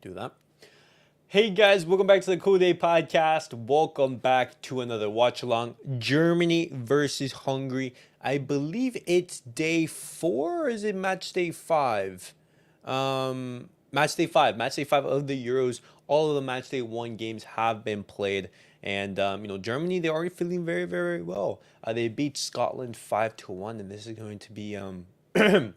Do that. Hey guys, welcome back to the CulePodcast. Welcome back to another watch along. Germany versus Hungary. I believe it's day 4, or is it match day 5? Match day 5. Match day 5 of the Euros. All of the match day 1 games have been played. And, Germany, they're already feeling very, very well. They beat Scotland 5-1, and this is going to be a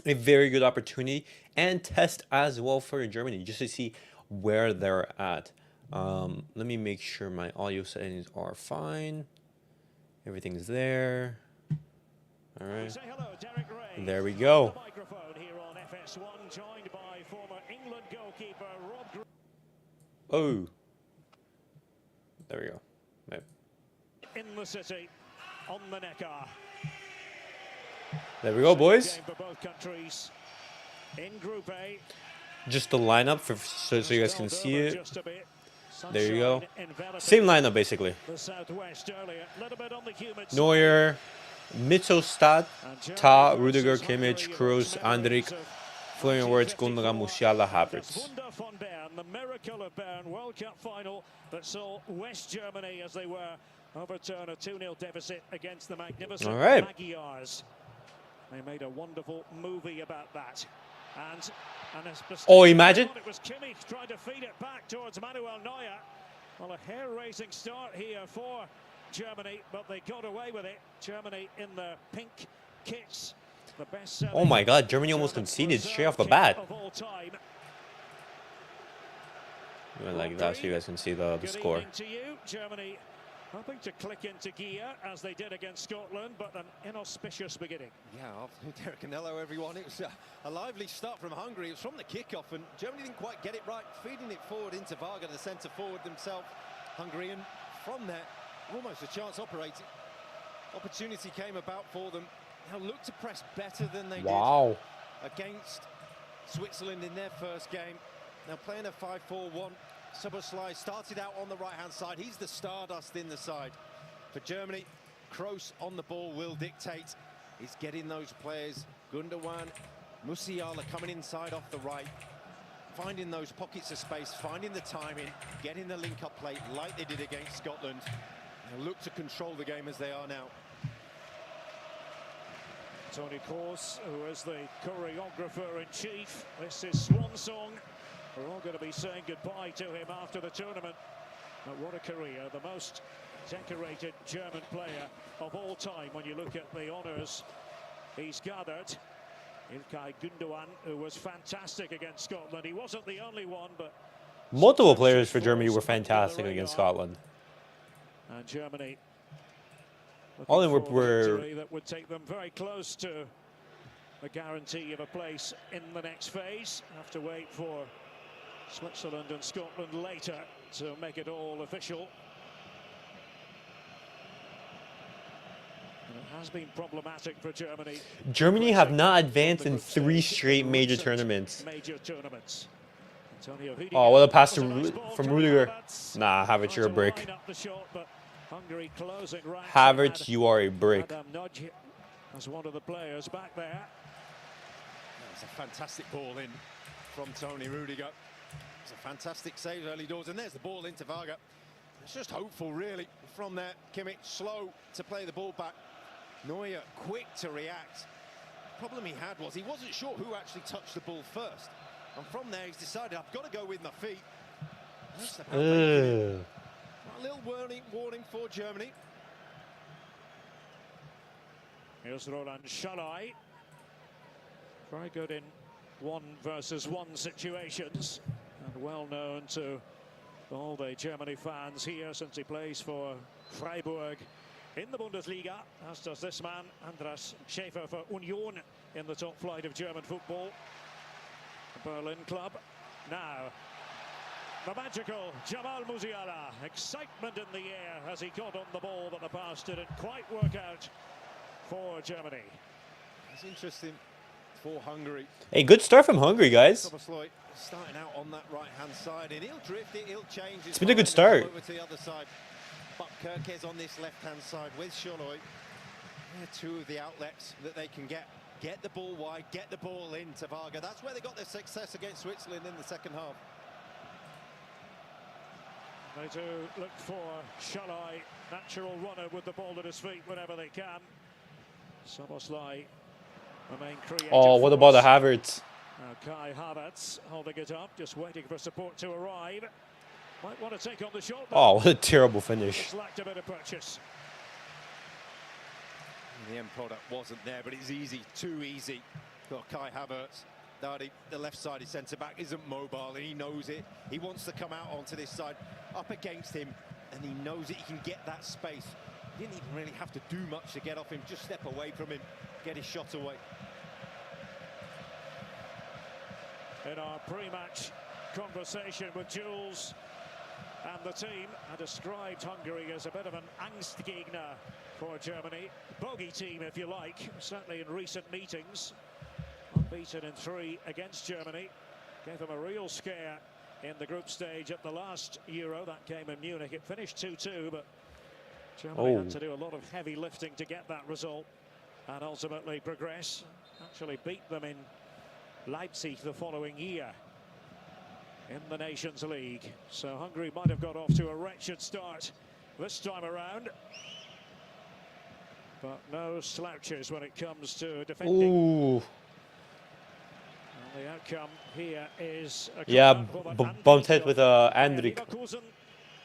very good opportunity and test as well for Germany, just to see where they're at. Let me make sure my audio settings are fine. Everything's there. All right. There we go. Oh. There we go. Right. In the city, on the Neckar. There we go, boys. For both countries. In Group A. Just the lineup so you guys can see it. There you go. Same lineup basically. Neuer, Mittelstadt, Ta, Rudiger, Kimmich, Kroos, Andrik, Florian Wirtz, Gundogan, Musiala, Havertz. The miracle of Bern World Cup final that saw West Germany, as they were, overturn a 2-0 deficit against the magnificent Magyars. They made a wonderful movie about that. Oh, imagine. It was Kimmich trying to feed it back towards Manuel Neuer. Well, a hair-raising start here for Germany, but they got away with it. Germany in the pink kits. The best. Oh my God, Germany almost conceded straight off the bat. Like that, so you guys can see the score. Germany hoping to click into gear as they did against Scotland, but an inauspicious beginning. Yeah, Derek and hello everyone. It was a lively start from Hungary. It was from the kickoff, and Germany didn't quite get it right, feeding it forward into VARCA, the centre forward themselves, Hungary, and from there, almost a chance operating. Opportunity came about for them. Now look to press better than they did against Switzerland in their first game. Now playing a 5-4-1. Szoboszlai started out on the right-hand side. He's the stardust in the side. For Germany, Kroos on the ball will dictate. He's getting those players. Gundogan, Musiala coming inside off the right. Finding those pockets of space, finding the timing, getting the link-up play like they did against Scotland. And look to control the game as they are now. Tony Kroos, who is the choreographer-in-chief. This is Swan Song. We're all going to be saying goodbye to him after the tournament. But what a career. The most decorated German player of all time when you look at the honours he's gathered. Ilkay Gundogan, who was fantastic against Scotland. He wasn't the only one, but multiple players for Germany were fantastic against Scotland. And Germany, all of them were that would take them very close to the guarantee of a place in the next phase. Have to wait for Switzerland and Scotland later to make it all official. And it has been problematic for Germany. Germany have not advanced in 3 straight major tournaments. Oh, what a pass from Rudiger. Nah, Havertz, you're a brick. Havertz, you are a brick. As one of the players back there. That's a fantastic ball in from Tony Rudiger. It's a fantastic save early doors, and there's the ball into VARCA. It's just hopeful, really. From there, Kimmich slow to play the ball back. Neuer quick to react. The problem he had was he wasn't sure who actually touched the ball first. And from there, he's decided, I've got to go with my feet. A little warning for Germany. Here's Roland Schalai. Very good in 1-versus-1 situations. And well known to all the Germany fans here since he plays for Freiburg in the Bundesliga, as does this man, Andras Schäfer, for Union in the top flight of German football. The Berlin club. Now, the magical Jamal Musiala. Excitement in the air as he got on the ball, but the pass didn't quite work out for Germany. It's interesting for Hungary. Hey, good start from Hungary, guys. Starting out on that right-hand side, and he'll drift it, he'll change. It's been a good start. Over to the other side. But Kerkez on this left-hand side with Schalai. They're 2 of the outlets that they can get get the ball wide, get the ball into Varga. That's where they got their success against Switzerland in the second half. They do look for Shalai, natural runner with the ball at his feet whenever they can. Szoboszlai remain creative. Oh, what about the Havertz? Kai Havertz holding it up, just waiting for support to arrive. Might want to take on the shot. Oh, what a terrible finish. Just lacked a bit of purchase. The end product wasn't there, but it's easy, too easy. Got Kai Havertz. The left-sided centre-back isn't mobile, and he knows it. He wants to come out onto this side, up against him, and he knows it. He can get that space. He didn't even really have to do much to get off him. Just step away from him, get his shot away. In our pre-match conversation with Jules and the team, I described Hungary as a bit of an Angstgegner for Germany. Bogey team, if you like, certainly in recent meetings. Unbeaten in 3 against Germany. Gave them a real scare in the group stage at the last Euro. That game in Munich. It finished 2-2, but Germany had to do a lot of heavy lifting to get that result and ultimately progress. Actually beat them in Leipzig the following year in the Nations League. So Hungary might have got off to a wretched start this time around. But no slouches when it comes to defending. Ooh. The outcome here is bumped head with Andrik.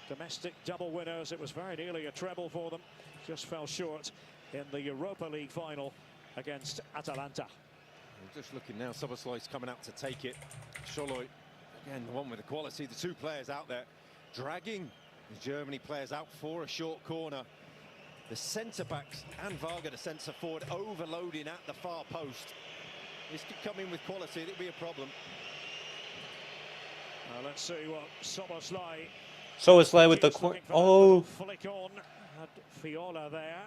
Domestic double winners. It was very nearly a treble for them. Just fell short in the Europa League final against Atalanta. I'm just looking now, Szoboszlai's coming out to take it. Szoboszlai, again, the one with the quality. The two players out there dragging the Germany players out for a short corner. The centre-backs and Varga, the centre-forward, overloading at the far post. This could come in with quality, it'd be a problem. Let's see what Szoboszlai. Szoboszlai with the corner. Oh. Flick on. Had Fiola there.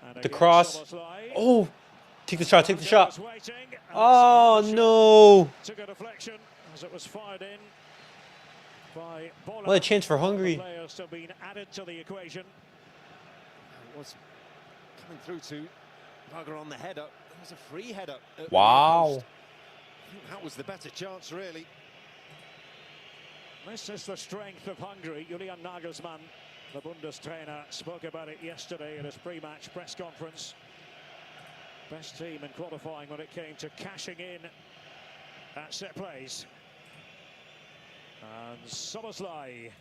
And the cross. Szoboszlai. Oh. Take the shot, take the shot. Oh, no. Took a deflection as it was fired in by Bola. What a chance for Hungary. Players have been added to the equation. It was coming through to Varga on the header. It was a free header. Wow. I think that was the better chance, really. This is the strength of Hungary. Julian Nagelsmann, the Bundestrainer, spoke about it yesterday at his pre-match press conference. Best team in qualifying when it came to cashing in at set plays. And Szoboszlai,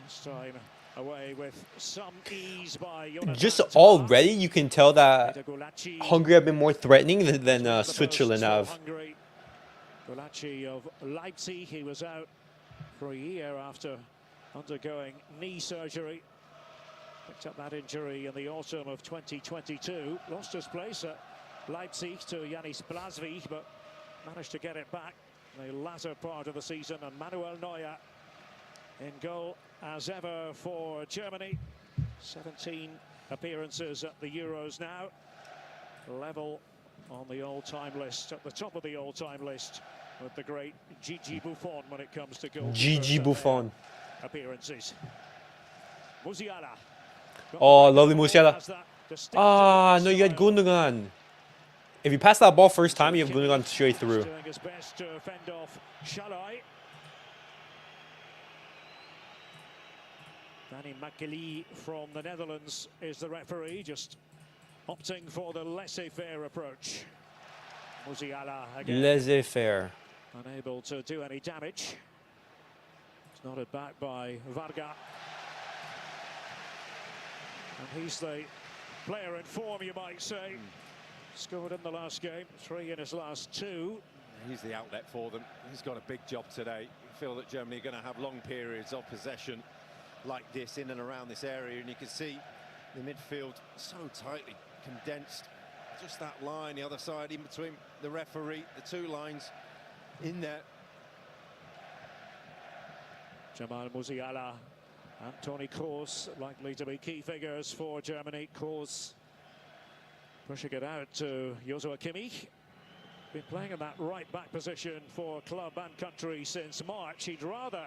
this time away with some ease by Jonathan. Just already, you can tell that Hungary have been more threatening than Switzerland have. Gulacsi of Leipzig, he was out for a year after undergoing knee surgery. Picked up that injury in the autumn of 2022. Lost his place at Leipzig to Janis Blaswig, but managed to get it back the latter part of the season. And Manuel Neuer in goal as ever for Germany. 17 appearances at the Euros now. Level on the all-time list, at the top of the all-time list with the great Gigi Buffon when it comes to goals. Gigi Buffon. Appearances. Musiala. Oh, lovely Musiala. Ah, no, you had Gundogan. If you pass that ball first time, you have Gundogan straight through. Doing his best to fend off Shalai. Danny Makeli from the Netherlands is the referee, just opting for the laissez-faire approach. Musiala again. Laissez-faire. Unable to do any damage. It's nodded back by Varga. And he's the player in form, you might say. Scored in the last game, 3 in his last 2. He's the outlet for them. He's got a big job today. You feel that Germany are going to have long periods of possession like this in and around this area, and you can see the midfield so tightly condensed. Just that line, the other side, in between the referee, the two lines in there. Jamal Musiala and Toni Kroos likely to be key figures for Germany. Kroos pushing it out to Joshua Kimmich. Been playing in that right back position for club and country since March. He'd rather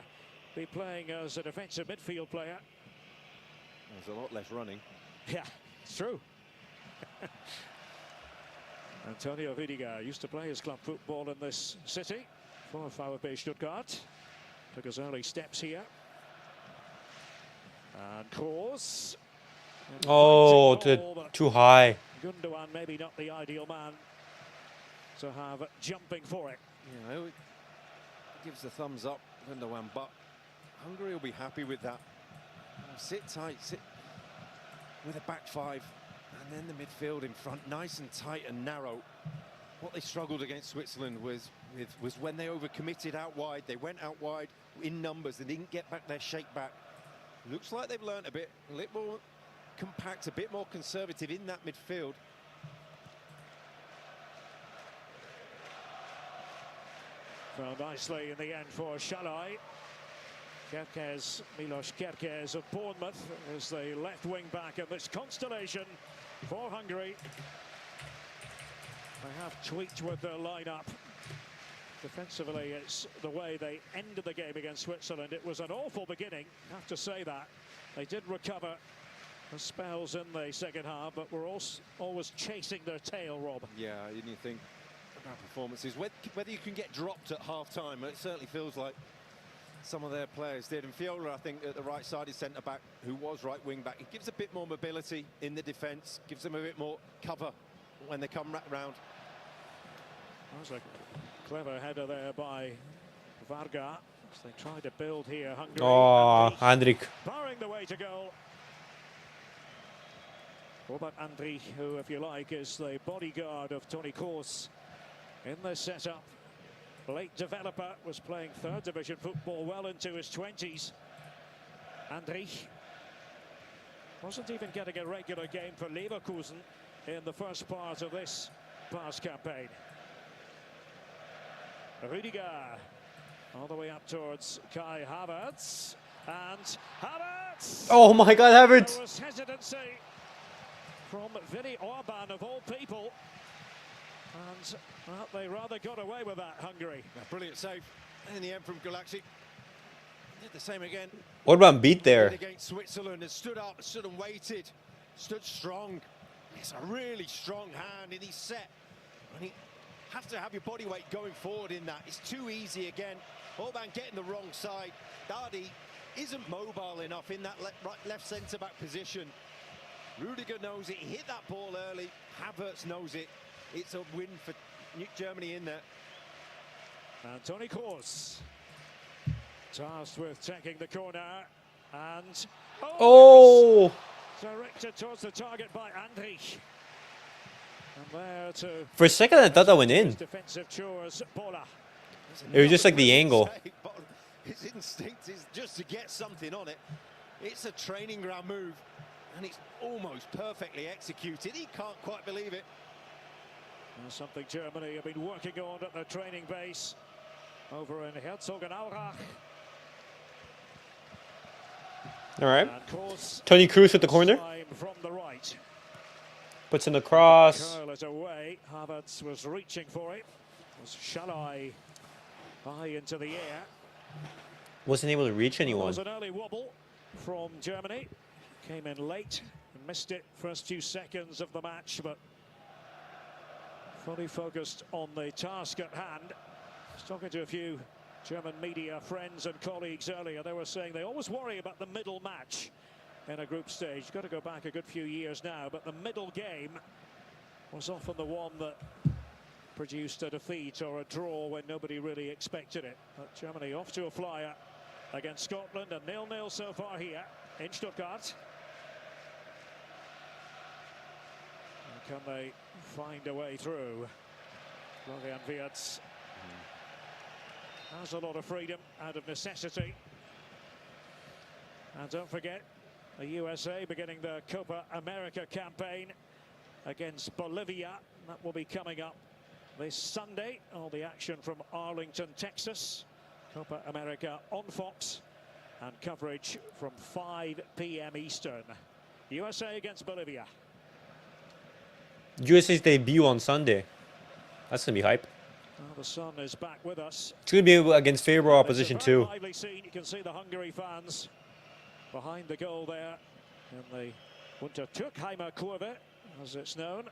be playing as a defensive midfield player. There's a lot less running. Yeah, it's true. Antonio Rudiger used to play his club football in this city for VfB Stuttgart. Took his early steps here. And Kroos. Oh, too high. Gundogan maybe not the ideal man to have jumping for it. You know, it gives the thumbs up, Gundogan, but Hungary will be happy with that. Sit tight, sit with a back five, and then the midfield in front, nice and tight and narrow. What they struggled against Switzerland was when they overcommitted out wide. They went out wide in numbers. They didn't get back their shake back. Looks like they've learnt a little more compact, a bit more conservative in that midfield. Well, nicely in the end for Shalai. Milos Kerkez of Bournemouth is the left wing back of this constellation for Hungary. They have tweaked with their lineup. Defensively, it's the way they ended the game against Switzerland. It was an awful beginning, I have to say that. They did recover the spells in the second half, but were always chasing their tail, Rob. Yeah, you need to think about performances. Whether you can get dropped at half-time, it certainly feels like some of their players did. And Fiola, I think, at the right side is centre-back, who was right wing-back. It gives a bit more mobility in the defence, gives them a bit more cover when they come round. That was a clever header there by Varga as they try to build here. Hungary. Oh, Andrik. Barring the way to goal. Robert Andri, who, if you like, is the bodyguard of Toni Kroos in this setup. Late developer, was playing third division football well into his 20s. Andri wasn't even getting a regular game for Leverkusen in the first part of this past campaign. Rudiger all the way up towards Kai Havertz, and Havertz! Oh my God, Havertz! There was hesitancy from Vinny Orban of all people, and well, they rather got away with that, Hungary. A brilliant save in the end from Gulaxi. Did the same again. Orban beat there. Against Switzerland, and stood up, stood and waited, stood strong. It's a really strong hand, and he's set. And he have to have your body weight going forward in that. It's too easy again. Orban getting the wrong side. Dardi isn't mobile enough in that left centre-back position. Rudiger knows it. He hit that ball early. Havertz knows it. It's a win for Germany in there. And Toni Kroos tasked with taking the corner, and Oh! directed towards the target by Andri. And there to For a second, I thought that went in. defensive chores, Bola. It was just like the angle. His instinct is just to get something on it. It's a training ground move, and it's almost perfectly executed. He can't quite believe it. That's something Germany have been working on at the training base over in Herzogenaurach. All right. And Kroos, Toni Kroos with the corner. time from the right. Puts in the cross. Curl it away. Havertz was reaching for it. It was Shalai high into the air. Wasn't able to reach There anyone. was an early wobble from Germany. Came in late and missed it first few seconds of the match, but fully focused on the task at hand. I was talking to a few German media friends and colleagues earlier. They were saying they always worry about the middle match in a group stage. You've got to go back a good few years now, but the middle game was often the one that produced a defeat or a draw when nobody really expected it. But Germany off to a flyer against Scotland, and 0-0 so far here in Stuttgart. And can they find a way through? Florian Wirtz has a lot of freedom out of necessity. And don't forget, the USA beginning the Copa America campaign against Bolivia. That will be coming up this Sunday. All the action from Arlington, Texas. Copa America on Fox, and coverage from 5 p.m. Eastern. USA against Bolivia. USA's debut on Sunday. That's gonna be hype. Well, the sun is back with us. It's gonna be against favorable opposition It's a very too. lively scene. You can see the Hungary fans behind the goal there in the Untertürkheimer Kurve, as it's known.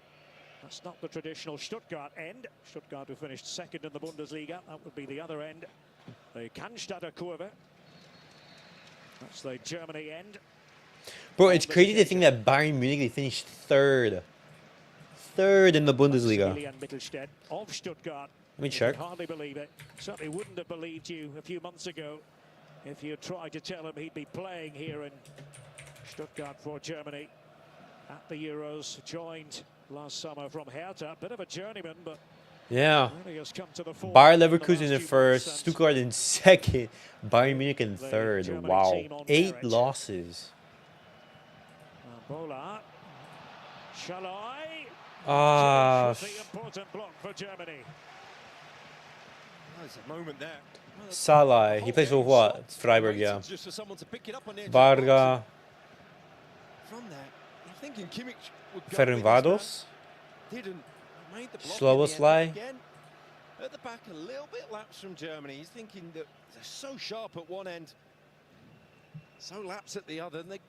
That's not the traditional Stuttgart end. Stuttgart, who finished second in the Bundesliga. That would be the other end. The Cannstatter Kurve. That's the Germany end. Bro, it's crazy to think that Bayern Munich, they finished third. Third in the Bundesliga. Mittelstädt of Stuttgart. Let me check. Can hardly believe it. Certainly wouldn't have believed you a few months ago if you tried to tell him he'd be playing here in Stuttgart for Germany at the Euros. Joined last summer from Hertha. Bit of a journeyman, but Yeah. really has come to the fore Bayer in the Leverkusen in last few first, months, and Stuttgart in second, Bayern Munich in the third. Germany Wow. team on 8 merit. losses. Bola. Shalai. Ah. The important block for Germany. There's a moment there. Salah. He plays for what? Freiburg, yeah. Just for someone to pick it up on the edge of the Barca. box. From there, I'm thinking Kimmich would go with this Fernvados. man. Didn't. Made the block Sloboslai. in the end. Again, at the back, a little bit lapse from Germany. He's thinking that they're so sharp at one end, so lapse at the other, and they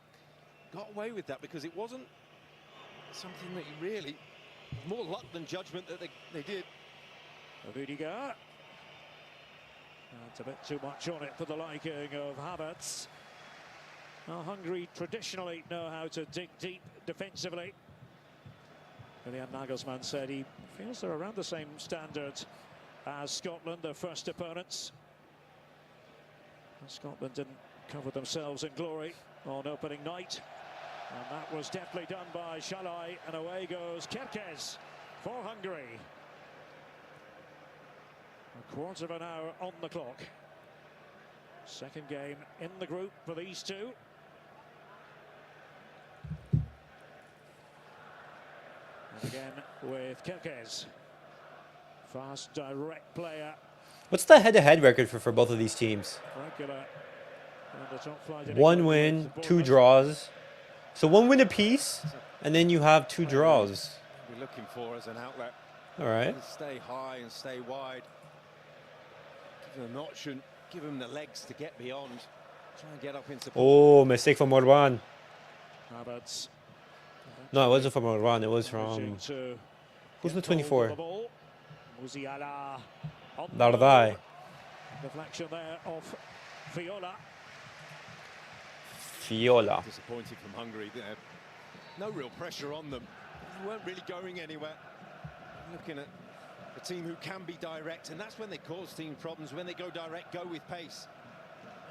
got away with that because it wasn't something that you really, more luck than judgment that they did. Rudiger. That's a bit too much on it for the liking of Havertz. Now, Hungary traditionally know how to dig deep defensively. Julian Nagelsmann said he feels they're around the same standard as Scotland, their first opponents. Scotland didn't cover themselves in glory on opening night. And that was deftly done by Shalai, and away goes Kerkez for Hungary. A quarter of an hour on the clock. Second game in the group for these two. And again with Kerkez. Fast, direct player. What's the head-to-head record for both of these teams? Regular. And the top flight in 1 England win, with 2 Bournemouth. draws. So 1 win apiece, and then you have 2 draws. We're looking for as an outlet. All right. Stay high and stay wide. Give them an option. Give them the legs to get beyond. Try and get up into. Oh, mistake from Morban. Havertz. No, it wasn't from Morban. It was Managing from... to Who's the get hold of 24? the ball. Musiala on the Dardai. move. Deflection there of Viola. Fiola. Disappointed from Hungary there. No real pressure on them. They weren't really going anywhere. Looking at a team who can be direct, and that's when they cause team problems. When they go direct, go with pace.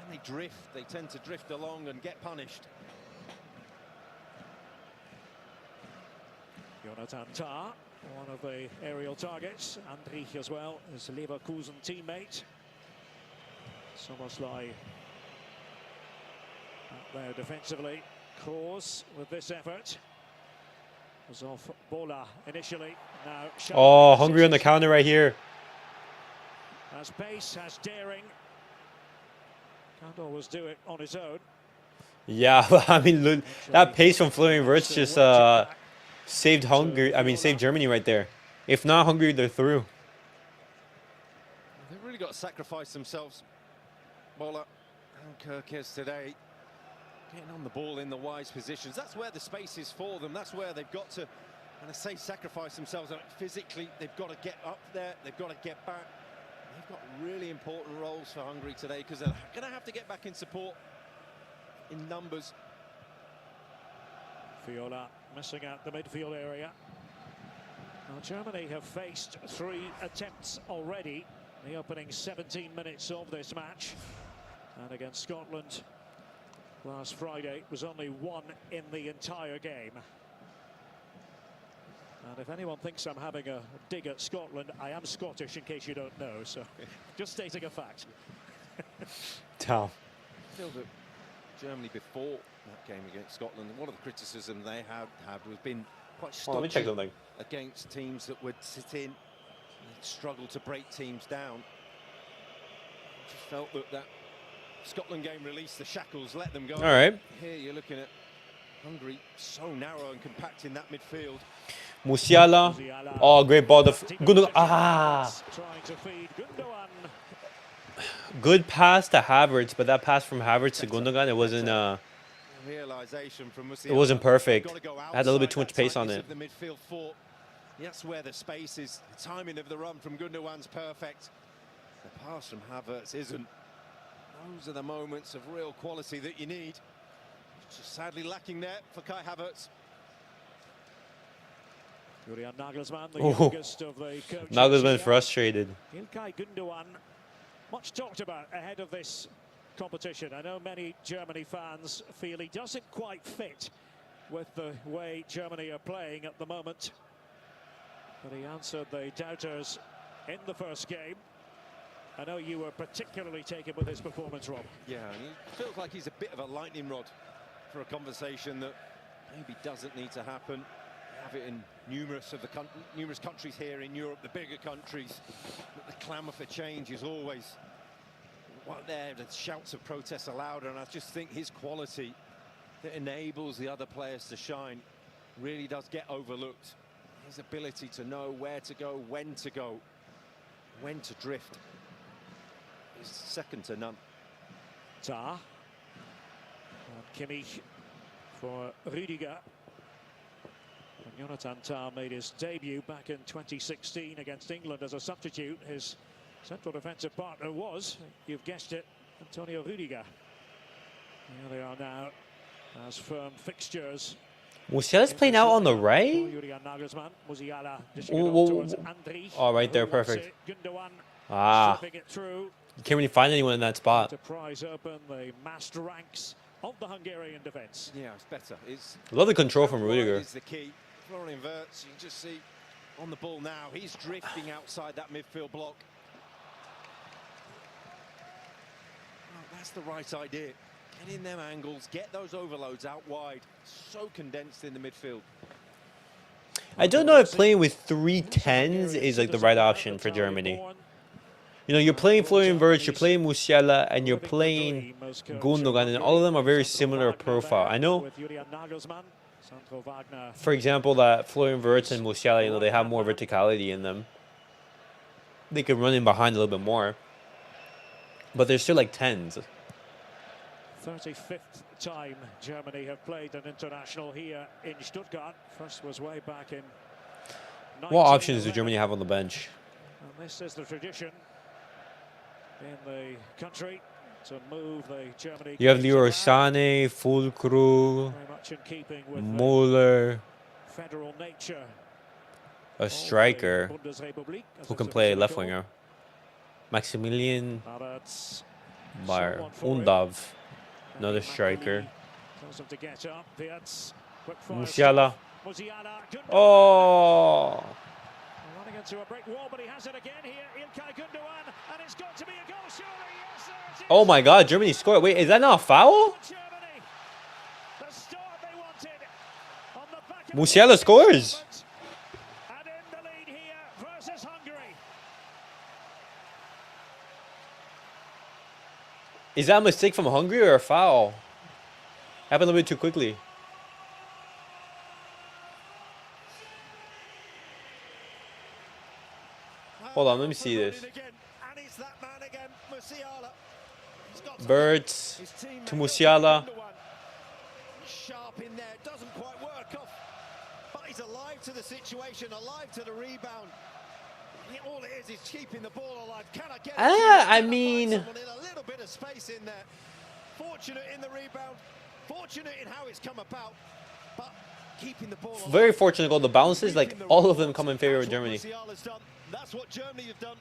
When they drift, they tend to drift along and get punished. Jonathan Tah, one of the aerial targets. Andrich as well, his Leverkusen teammate. Soboslai out there defensively. Kroos with this effort. Was off Bola initially. Now Oh, Hungary on the counter right here. has pace, has daring. Can't always do it on his own. Yeah, I mean, look, that pace from Florian Wirtz just saved Hungary. I mean, saved Germany right there. If not Hungary, they're through. They've really got to sacrifice themselves. Bola and Kerkez today getting on the ball in the wise positions. That's where the space is for them. That's where they've got to, and I say sacrifice themselves. Physically, they've got to get up there. They've got to get back. They've got really important roles for Hungary today because they're going to have to get back in support in numbers. Viola missing out the midfield area. Now, Germany have faced 3 attempts already in the opening 17 minutes of this match. And against Scotland last Friday was only 1 in the entire game. And if anyone thinks I'm having a dig at Scotland, I am Scottish, in case you don't know. So just stating a fact. Tough. I feel that Germany before that game against Scotland, one of the criticism they had was been quite Oh, let me check stodgy something. against teams that would sit in and struggle to break teams down. Just felt that Scotland game released the shackles, let them go. All right. Here you're looking at Hungary so narrow and compact in that midfield. Musiala. Oh, great ball. Gundogan. Trying to feed Gundogan. Good pass to Havertz, but that pass from Havertz to Gundogan, it wasn't. Realization from Musiala. It wasn't perfect. Gotta go It had a little bit too outside much pace that on tightness it. of the midfield four. That's where the space is. The timing of the run from Gundogan's perfect. The pass from Havertz isn't. Those are the moments of real quality that you need. Just sadly lacking there for Kai Havertz. Julian Nagelsmann, the youngest of the coaches. Nagelsmann frustrated. Ilkay Gundogan, much talked about ahead of this competition. I know many Germany fans feel he doesn't quite fit with the way Germany are playing at the moment. But he answered the doubters in the first game. I know you were particularly taken with his performance, Rob. Yeah, and he feels like he's a bit of a lightning rod for a conversation that maybe doesn't need to happen. We have it in numerous countries here in Europe, the bigger countries. But the clamour for change is always there. The shouts of protest are louder, and I just think his quality that enables the other players to shine really does get overlooked. His ability to know where to go, when to drift is second to none. Tah. And Kimmich for Rüdiger. And Jonathan Tah made his debut back in 2016 against England as a substitute. His central defensive partner was, you've guessed it, Antonio Rüdiger. Here they are now as firm fixtures. Musiala's playing out on the right? Oh, right there, perfect. Ah, you can't really find anyone in that spot. To prise open the massed ranks of the Hungarian defence. Yeah, it's better. It's Love the control from Rüdiger. Is the key. Florian Wirtz, you can just see on the ball now. He's drifting outside that midfield block. Well, that's the right idea. Get in them angles, get those overloads out wide. So condensed in the midfield. I don't know if playing with 3 10s is like the right option for Germany. You know, you're playing Florian Wirtz, you're playing Musiala, and you're playing Gundogan, and all of them are very similar profile. I know, for example, that Florian Wirtz and Musiala, you know, they have more verticality in them. They could run in behind a little bit more. But they're still like 10s. 35th time Germany have played an international here in Stuttgart. First was way back in 1911. What options does Germany have on the bench? And this is the tradition in the country to move the Germany. You have Leroy Sané, Fulkrug, very much in keeping with Müller, federal nature. a striker who can play left winger. Maximilian Bayer, Undav, another striker. Musiala. Oh! Running into a brick wall, but he has it again here. Ilkay Gundogan, and it's got to be a goal, surely. Yes, sir, it is. Oh my God! Germany scored. Wait, is that not a foul? Germany, the start they wanted. On the back of Musiala scores. and in the lead here versus Hungary. Is that a mistake from Hungary or a foul? Happened a little bit too quickly. Hold on, let me see this. Birds to Musiala. Sharp in there, doesn't quite work off, but he's alive to the situation, alive to the rebound. All it is keeping the ball alive. Can I get I mean, a little bit of space in there. Fortunate in the rebound, fortunate in how it's come about, but keeping the ball alive. Very fortunate goal. The bounces, like all of them come in favor of Germany. That's what Germany have done.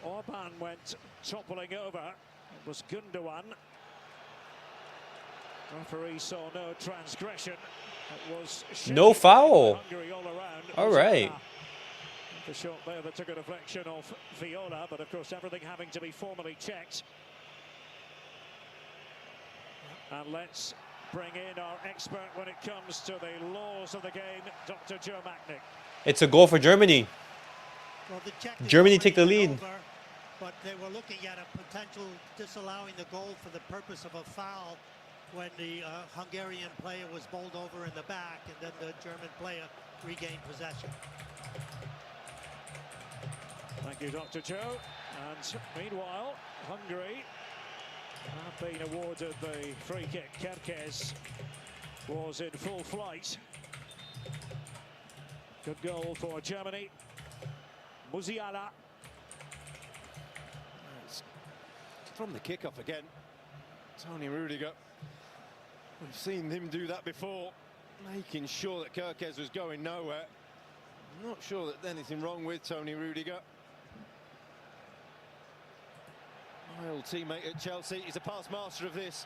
Orban went toppling over. It was Gundogan. Referee saw no transgression. It was no foul. Hungary all around. All right. The shot there that took a deflection of Viola, but of course everything having to be formally checked. And let's bring in our expert when it comes to the laws of the game, Dr. Joe Machnick. It's a goal for Germany. Well, Germany take the lead. But they were looking at a potential disallowing the goal for the purpose of a foul when the Hungarian player was bowled over in the back, and then the German player regained possession. Thank you, Dr. Joe. And meanwhile, Hungary have been awarded the free kick. Kerkez was in full flight. Good goal for Germany. Musiala. From the kickoff again, Tony Rudiger. We've seen him do that before, making sure that Kerkez was going nowhere. I'm not sure that there's anything wrong with Tony Rudiger. My old teammate at Chelsea, he's a past master of this.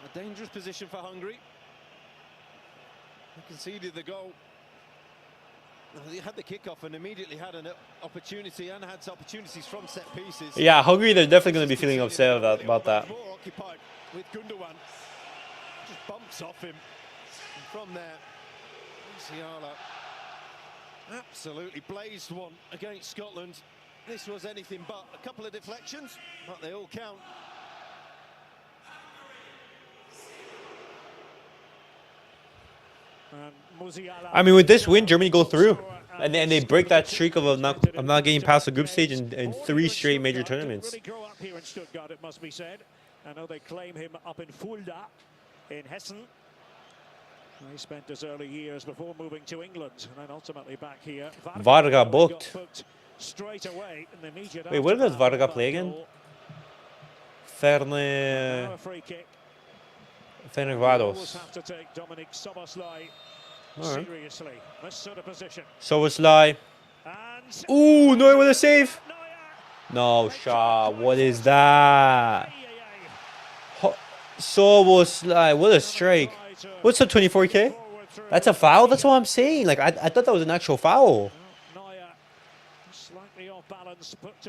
A dangerous position for Hungary. They conceded the goal. They had the kickoff and immediately had an opportunity and had opportunities from set pieces. Yeah, Hungary, they're definitely going to be feeling upset about that. More occupied with Gundogan. Just bumps off him. And from there, Musiala absolutely blazed one against Scotland. This was anything but. A couple of deflections, but they all count. I mean, with this win, Germany go through, and they break that streak of not getting past the group stage in 3 straight major tournaments. Really grow up here in Stuttgart, it must be said. I know they claim him up in Fulda, in Hessen. He spent his early years before moving to England, and then ultimately back here. Varga booked. Straight away in the immediate. Wait, where does Varga play again? Now a free kick. Fenerbahce. Have to take Dominic Soboslai seriously. This sort of position. Soboslai. And Ooh, Neuer with a save. No shot. What is that? Soboslai, what a strike. What's up, 24K? That's a foul? That's what I'm saying. Like, I thought that was an actual foul.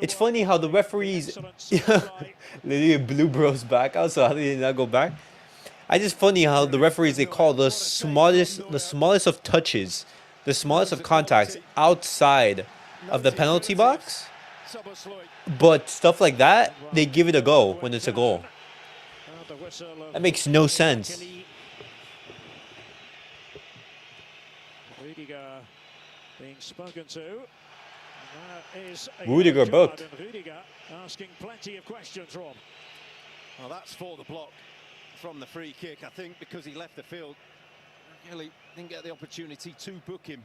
It's funny how the referees literally blew bro's back out, so how did he not go back? It's just funny how the referees, they call the smallest of touches, the smallest of contacts outside of the penalty box, but stuff like that, they give it a go when it's a goal. That makes no sense. Rudiger being spoken to. Rudiger booked. Rudiger asking plenty of questions, Rob. Well, that's for the block from the free kick, I think, because he left the field. Really didn't get the opportunity to book him.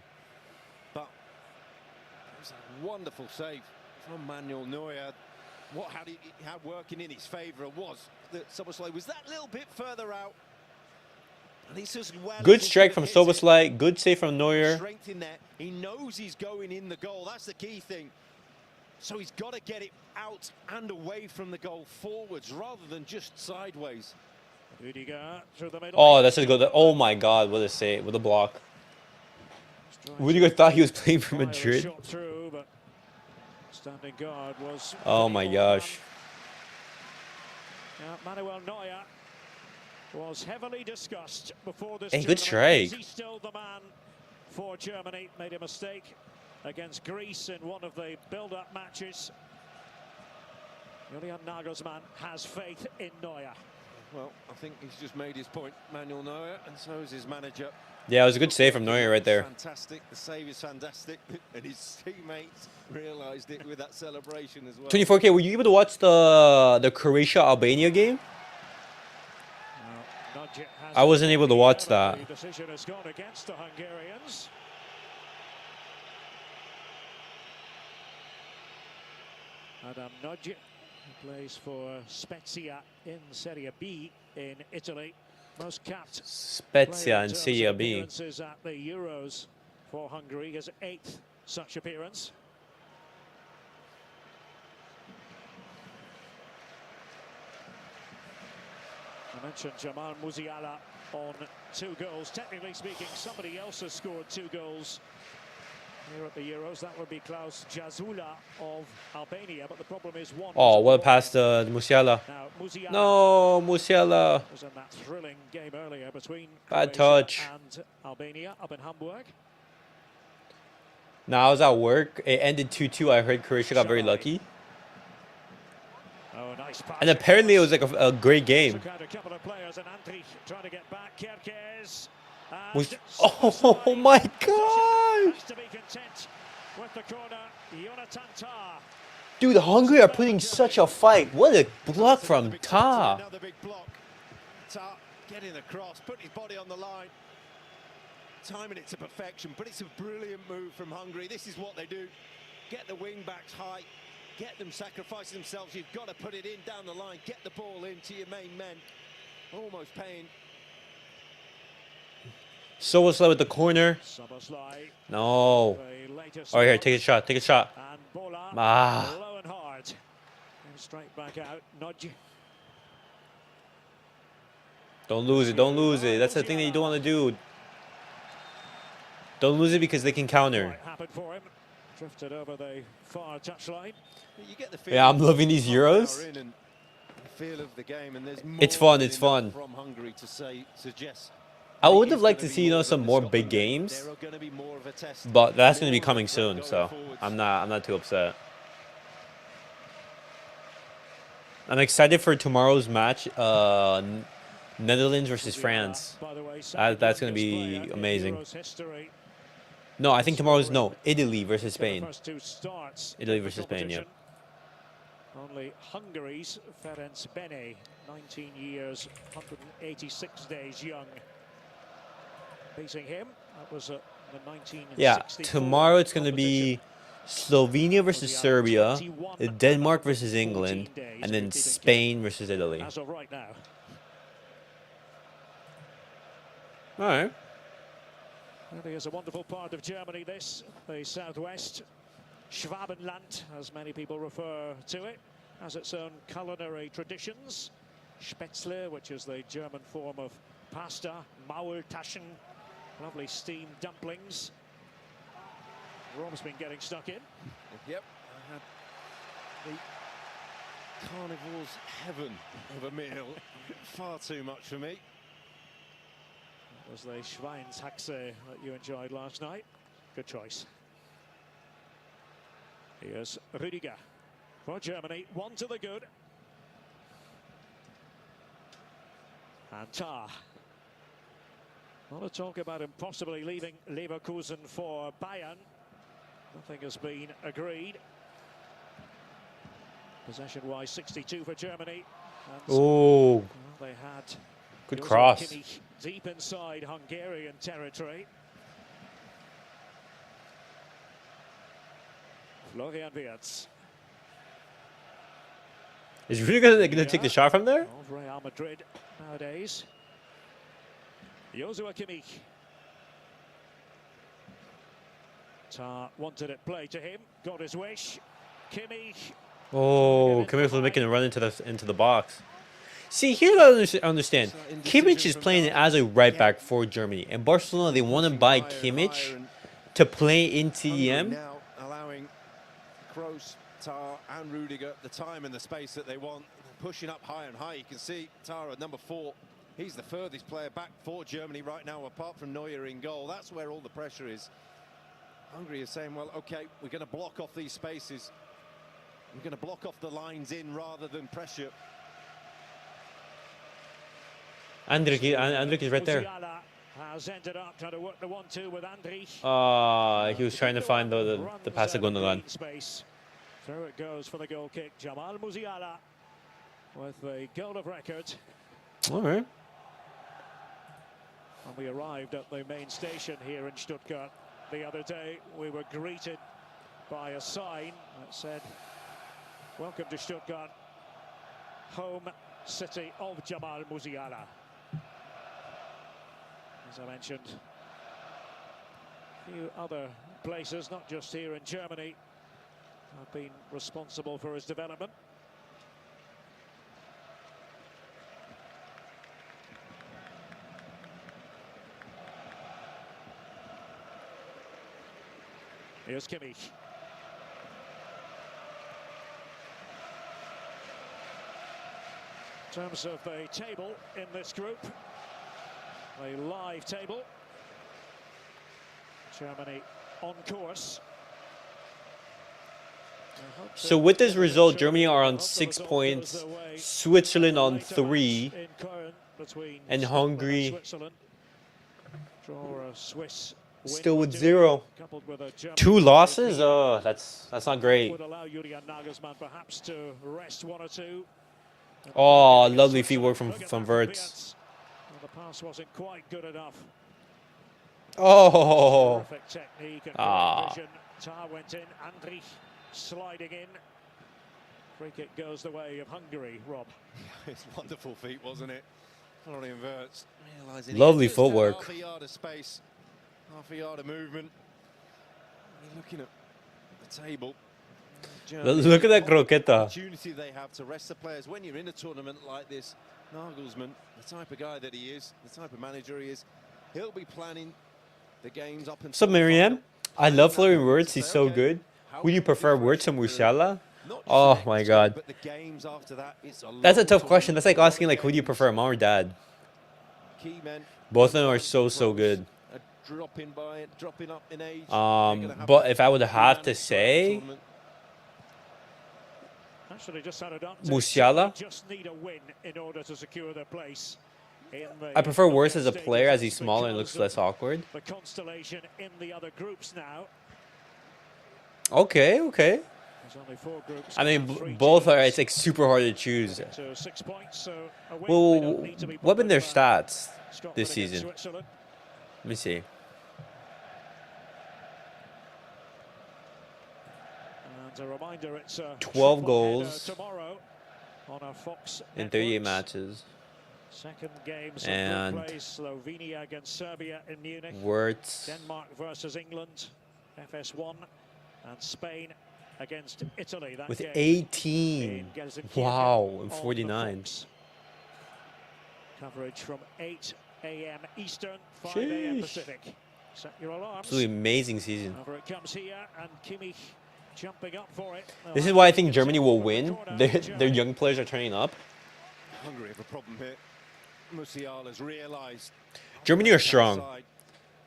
But it was a wonderful save from Manuel Neuer. What had he had working in his favour was that Soboslai was that little bit further out. And he's just good strike from Soboslai, good save from Neuer. Strength in there. He knows he's going in the goal. That's the key thing. So he's got to get it out and away from the goal, forwards rather than just sideways. Rudiger through the middle. Oh, that's a good. Oh my God, what a save! What a block. Rudiger thought he was playing for Madrid. Shot through, but standing guard was. Oh my gosh. Manuel Neuer was heavily discussed before this. Hey, good strike. He's still the man for Germany. Made a mistake against Greece in one of the build-up matches. Julian Nagelsmann has faith in Neuer. Well, I think he's just made his point, Manuel Neuer, and so is his manager. Yeah, it was a good save from Neuer right there. Fantastic. The save is fantastic, and his teammates realised it with that celebration as well. 24K, were you able to watch the Croatia-Albania game? I wasn't able to watch that. The decision has gone against the Hungarians. Adam Nodje plays for Spezia in Serie B in Italy. Most capped Spezia in Serie B. appearances at the Euros for Hungary, his 8th such appearance. I mentioned Jamal Musiala on 2 goals. Technically speaking, somebody else has scored 2 goals here at the Euros. That would be Klaus Jazula of Albania, but the problem is one. Oh, what a pass to Musiala. Now, Musiala No, Musiala. was in that thrilling game earlier between Bad Croatia touch. and Albania up in Hamburg. Now I was at work. It ended 2-2. I heard Croatia got very lucky. Oh, nice pass. And apparently it was like a great game. Took out a couple of players and Antri trying to get back. Kerkez. Oh my God! Has to be content with the corner. Jonathan Tah. Dude, Hungary are putting such a fight. What a block from Ta. Another big block. Tar getting across, putting his body on the line, timing it to perfection, but it's a brilliant move from Hungary. This is what they do. Get the wing backs high, get them sacrificing themselves. You've got to put it in down the line, get the ball into your main men. Almost paying. So slow at the corner. Szoboszlai, No. the latest All right, here, one. take a shot. Take a shot. And Bola, Ah. low and hard. And straight back out, nudge. Don't lose it. Don't lose it. That's the thing that you don't want to do. Don't lose it because they can counter. Quite happened for him. Drifted over the far touchline. You get the Yeah, I'm loving these Euros. Feel of the game, and there's It's more fun. than It's fun. enough from Hungary to suggest. I would have liked to see, some more big games, There are going to be more of a test. but that's going to be More coming of a threat soon. going So forwards. I'm not too upset. I'm excited for tomorrow's match. Netherlands versus France. By the way, That's going to be amazing. No, I think tomorrow's Italy versus Spain. First two starts Italy in the versus Spain, yeah. competition. Only Hungary's Ferenc Bene, 19 years, 186 days young. Beating him, that was the 1964. Yeah, tomorrow it's going to be Slovenia versus Serbia, Denmark versus England, and then Spain versus Italy. As of right now. All right. Really is a wonderful part of Germany, this, the southwest. Schwabenland, as many people refer to it, has its own culinary traditions. Spätzle, which is the German form of pasta. Maultaschen, lovely steamed dumplings. Rome's been getting stuck in. Yep. I had the carnival's heaven of a meal. Far too much for me. That was the Schweinshaxe that you enjoyed last night. Good choice. Here's Rüdiger for Germany. One to the good. And Tar. A lot of talk about him possibly leaving Leverkusen for Bayern. Nothing has been agreed. Possession-wise, 62 for Germany. And Oh, well, they had good Joshua cross. Kimmich deep inside Hungarian territory. Florian Wirtz Is Rudiger going to take the shot from there? of Real Madrid nowadays. Joshua Kimmich. Tar wanted it played to him, got his wish. Kimmich. Oh, Kimmich was making a run into the box. See, here I understand. Kimmich is playing as a right back for Germany, and Barcelona, they want to buy Kimmich to play in TEM. Now allowing Kroos, Tar and Rudiger the time and the space that they want. Pushing up higher and higher. You can see Tar at number 4. He's the furthest player back for Germany right now, apart from Neuer in goal. That's where all the pressure is. Hungary is saying, well, okay, we're going to block off these spaces. We're going to block off the lines in rather than pressure. Andrik is right there. Musiala has ended up trying to work the 1-2 with Andrich. He was trying to find the pass to Gundogan. Space. Through it goes for the goal kick. Jamal Musiala with the goal of record. All right. When we arrived at the main station here in Stuttgart the other day, we were greeted by a sign that said, "Welcome to Stuttgart, home city of Jamal Musiala." As I mentioned, a few other places, not just here in Germany, have been responsible for his development. Here's Kimmich. In terms of the table in this group, a live table. Germany on course. So with this result, Germany are on 6 points, Switzerland on 3, and Hungary still with 0. 2 losses? Oh, that's not great. Would allow Julian Nagelsmann perhaps to rest 1 or 2. Oh, lovely feet work from Wirtz. the pass wasn't quite good enough. Oh. Perfect technique and Ah. vision. Tar went in. Andrich sliding in. Free kick goes the way of Hungary, Rob. It's wonderful feet, wasn't it? Florian inverts, realising Lovely just had footwork. half a yard of space, half a yard of movement. You're looking at the table. Look at that croqueta. Opportunity they have to rest the players when you're in a tournament like this. Nagelsmann, the type of guy that he is, the type of manager he is, he'll be planning the games up until What's up, Miriam? I love Florian Wirtz. He's so good. Who do you prefer, Wirtz or Musiala? Oh my God. But the games after that, it's a That's a long tough question. tournament, That's like a lot asking of like, who do you games. prefer, mom or dad? Key men, Both of them are so good. dropping up in age. But if I would have to say, Actually, just had it up. Musiala? Just need a win in order to secure their place. I prefer Wirtz as a player as he's smaller and looks less awkward. The constellation in the other groups now. Okay. There's only 4 groups. I and mean, 3 both are. teams. It's like super hard to choose. So 6 points. So a win, they Well, don't need to be what have been their bothered about stats Scotland this against season? Switzerland. Let me see. And a reminder, it's 12 triple goals header tomorrow on our Fox in 38 networks. matches. Second game And took place. Slovenia against Serbia in Munich. Wirtz. Denmark versus England, FS1, and Spain against Italy. That With game 18. in Gelsenkirchen Wow, and on the 49. Fox. Coverage from 8 a.m. Eastern, 5 a.m. Sheesh. Pacific. Set your alarms. Absolutely amazing season. Over it comes here, and Kimmich jumping up for it. This is why I think Germany will win. Their young players are turning up. Hungary have a problem here. Musiala's realised. Germany are strong.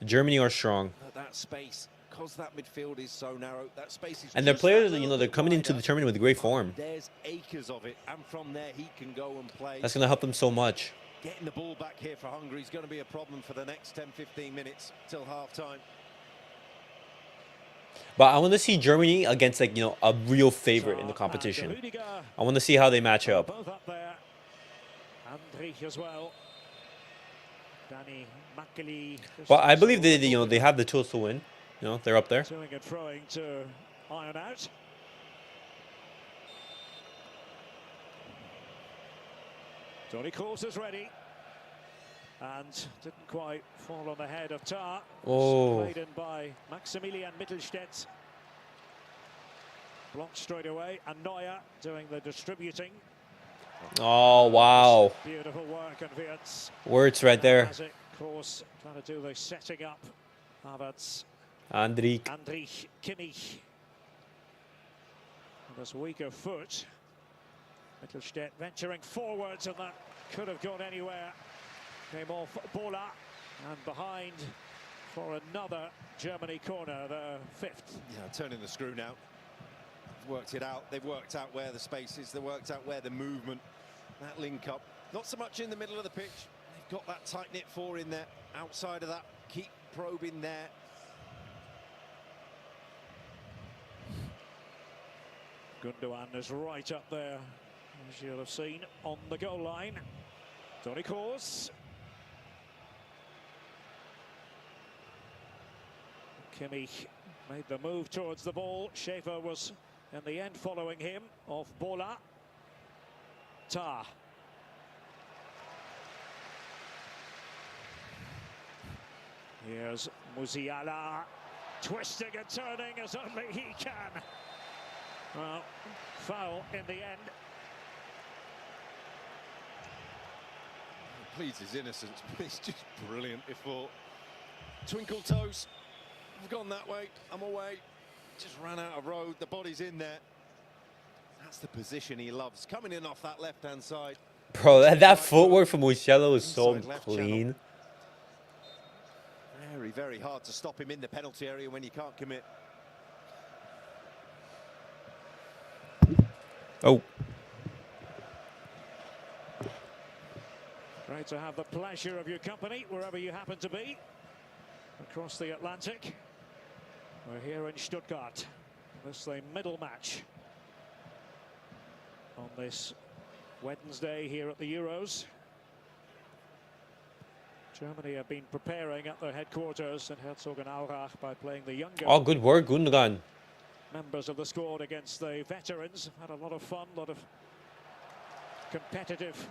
Germany are strong. That space, because that midfield is so narrow, that space is. And their just players, that you know, little they're bit coming into the wider. tournament with great form. There's acres of it, and from there he can go and play. That's going to help them so much. Getting the ball back here for Hungary is going to be a problem for the next 10-15 minutes till half-time. But I want to see Germany against, like, you know, a real favorite in the competition. I want to see how they match up. Both up there. Andrich as well. Danny Makeli. But I believe they, you know, they have the tools to win. You know, they're up there. Doing and throwing to iron out. Tony Kroos is ready. And didn't quite fall on the head of Tar. Oh. Played in by Maximilian Mittelstädt. Blocked straight away. And Neuer doing the distributing. Oh, wow. Beautiful work on Wirtz. Wirtz right there. Has it, Kroos trying to do the setting up. Havertz. Andrich. Andrich, Kimmich. With this weaker foot. Mittelstädt venturing forwards, and that could have gone anywhere. Came off Bola, and behind for another Germany corner, the 5th. Yeah, turning the screw now. They've worked it out. They've worked out where the space is. They've worked out where the movement, that link up. Not so much in the middle of the pitch. They've got that tight-knit 4 in there. Outside of that, keep probing there. Gundogan is right up there, as you'll have seen, on the goal line. Tony Kroos. Kimmich made the move towards the ball. Schäfer was in the end following him off Bola. Tar. Here's Musiala, twisting and turning as only he can. Well, foul in the end. Pleads his innocence, but it's just brilliant before. Twinkle toes. I've gone that way, I'm away. Just ran out of road, the body's in there. That's the position he loves. Coming in off that left-hand side. Bro, that footwork from Musiala was so Inside left clean. channel. Very, very hard to stop him in the penalty area when you can't commit. Oh. Great to have the pleasure of your company wherever you happen to be across the Atlantic. We're here in Stuttgart. This is the middle match on this Wednesday here at the Euros. Germany have been preparing at their headquarters in Herzogenaurach by playing the younger Oh, good work, Gundogan. members of the squad against the veterans. Had a lot of fun, a lot of competitive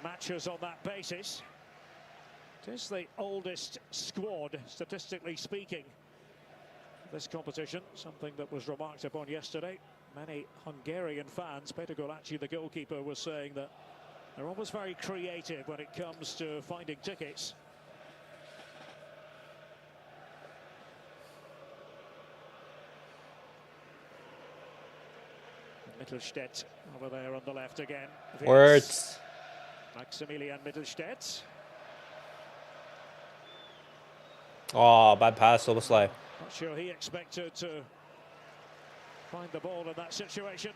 matches on that basis. It is the oldest squad, statistically speaking, this competition, something that was remarked upon yesterday. Many Hungarian fans, Peter Golacsi, the goalkeeper, was saying that they're always very creative when it comes to finding tickets. Mittelstädt over there on the left again. Words. Maximilian Mittelstädt. Oh, bad pass, Soboslai. Not sure he expected to find the ball in that situation.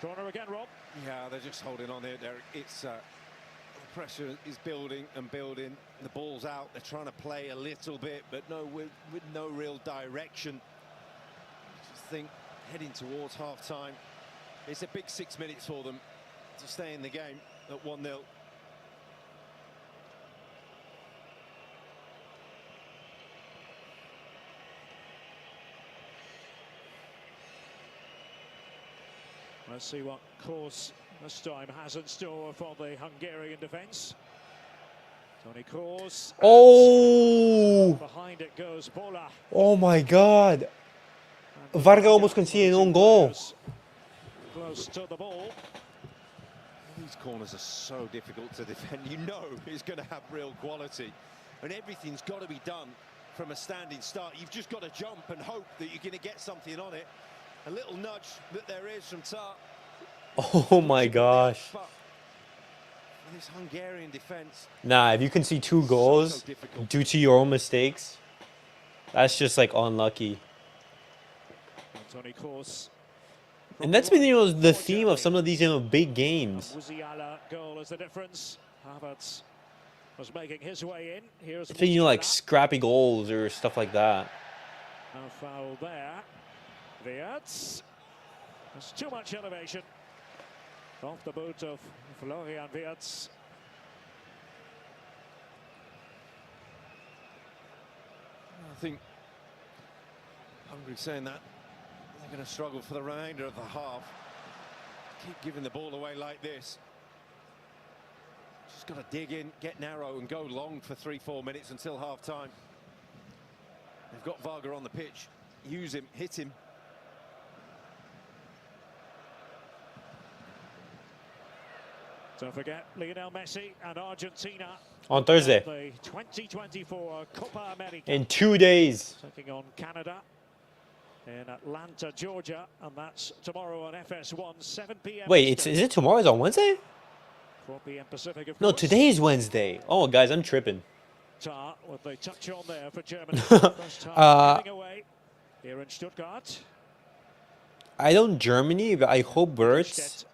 Corner again, Rob. Yeah, they're just holding on here, Derek. It's the pressure is building and building. The ball's out. They're trying to play a little bit, but with no real direction. I just think heading towards half-time, it's a big 6 minutes for them to stay in the game at 1-0. Let's see what Kroos this time has in store for the Hungarian defence. Toni Kroos. Oh! Behind it goes Bola. Oh my God. Varga almost conceded an own goal. Close to the ball. These corners are so difficult to defend. You know it's going to have real quality. And everything's got to be done from a standing start. You've just got to jump and hope that you're going to get something on it. A little nudge that there is from Tar. Oh my gosh. But this Hungarian defense. Nah, if you can see 2 goals due to your own mistakes, that's just like unlucky. Toni Kroos. And that's been, you know, the theme of some of these, you know, big games. Musiala goal is the difference. Havertz was making his way in. Here's It's been, you know, like Musiala. scrappy goals or stuff like that. No foul there. Wirtz. There's too much elevation. Off the boot of Florian Wirtz. I think Hungary saying that they're going to struggle for the remainder of the half. Keep giving the ball away like this. Just got to dig in, get narrow and go long for 3-4 minutes until half time. They've got Varga on the pitch. Use him, hit him. Don't forget Lionel Messi and Argentina On Thursday. the 2024 Copa America. In 2 days. Taking on Canada in Atlanta, Georgia, and that's tomorrow on FS1, 7 p.m. Wait, is it tomorrow? It's on Wednesday? 4 p.m. Pacific, of No, course. today's Wednesday. Oh, guys, I'm tripping. Tar with the touch on there for Germany. First time giving away here in Stuttgart. I don't Germany, but I hope Wirtz,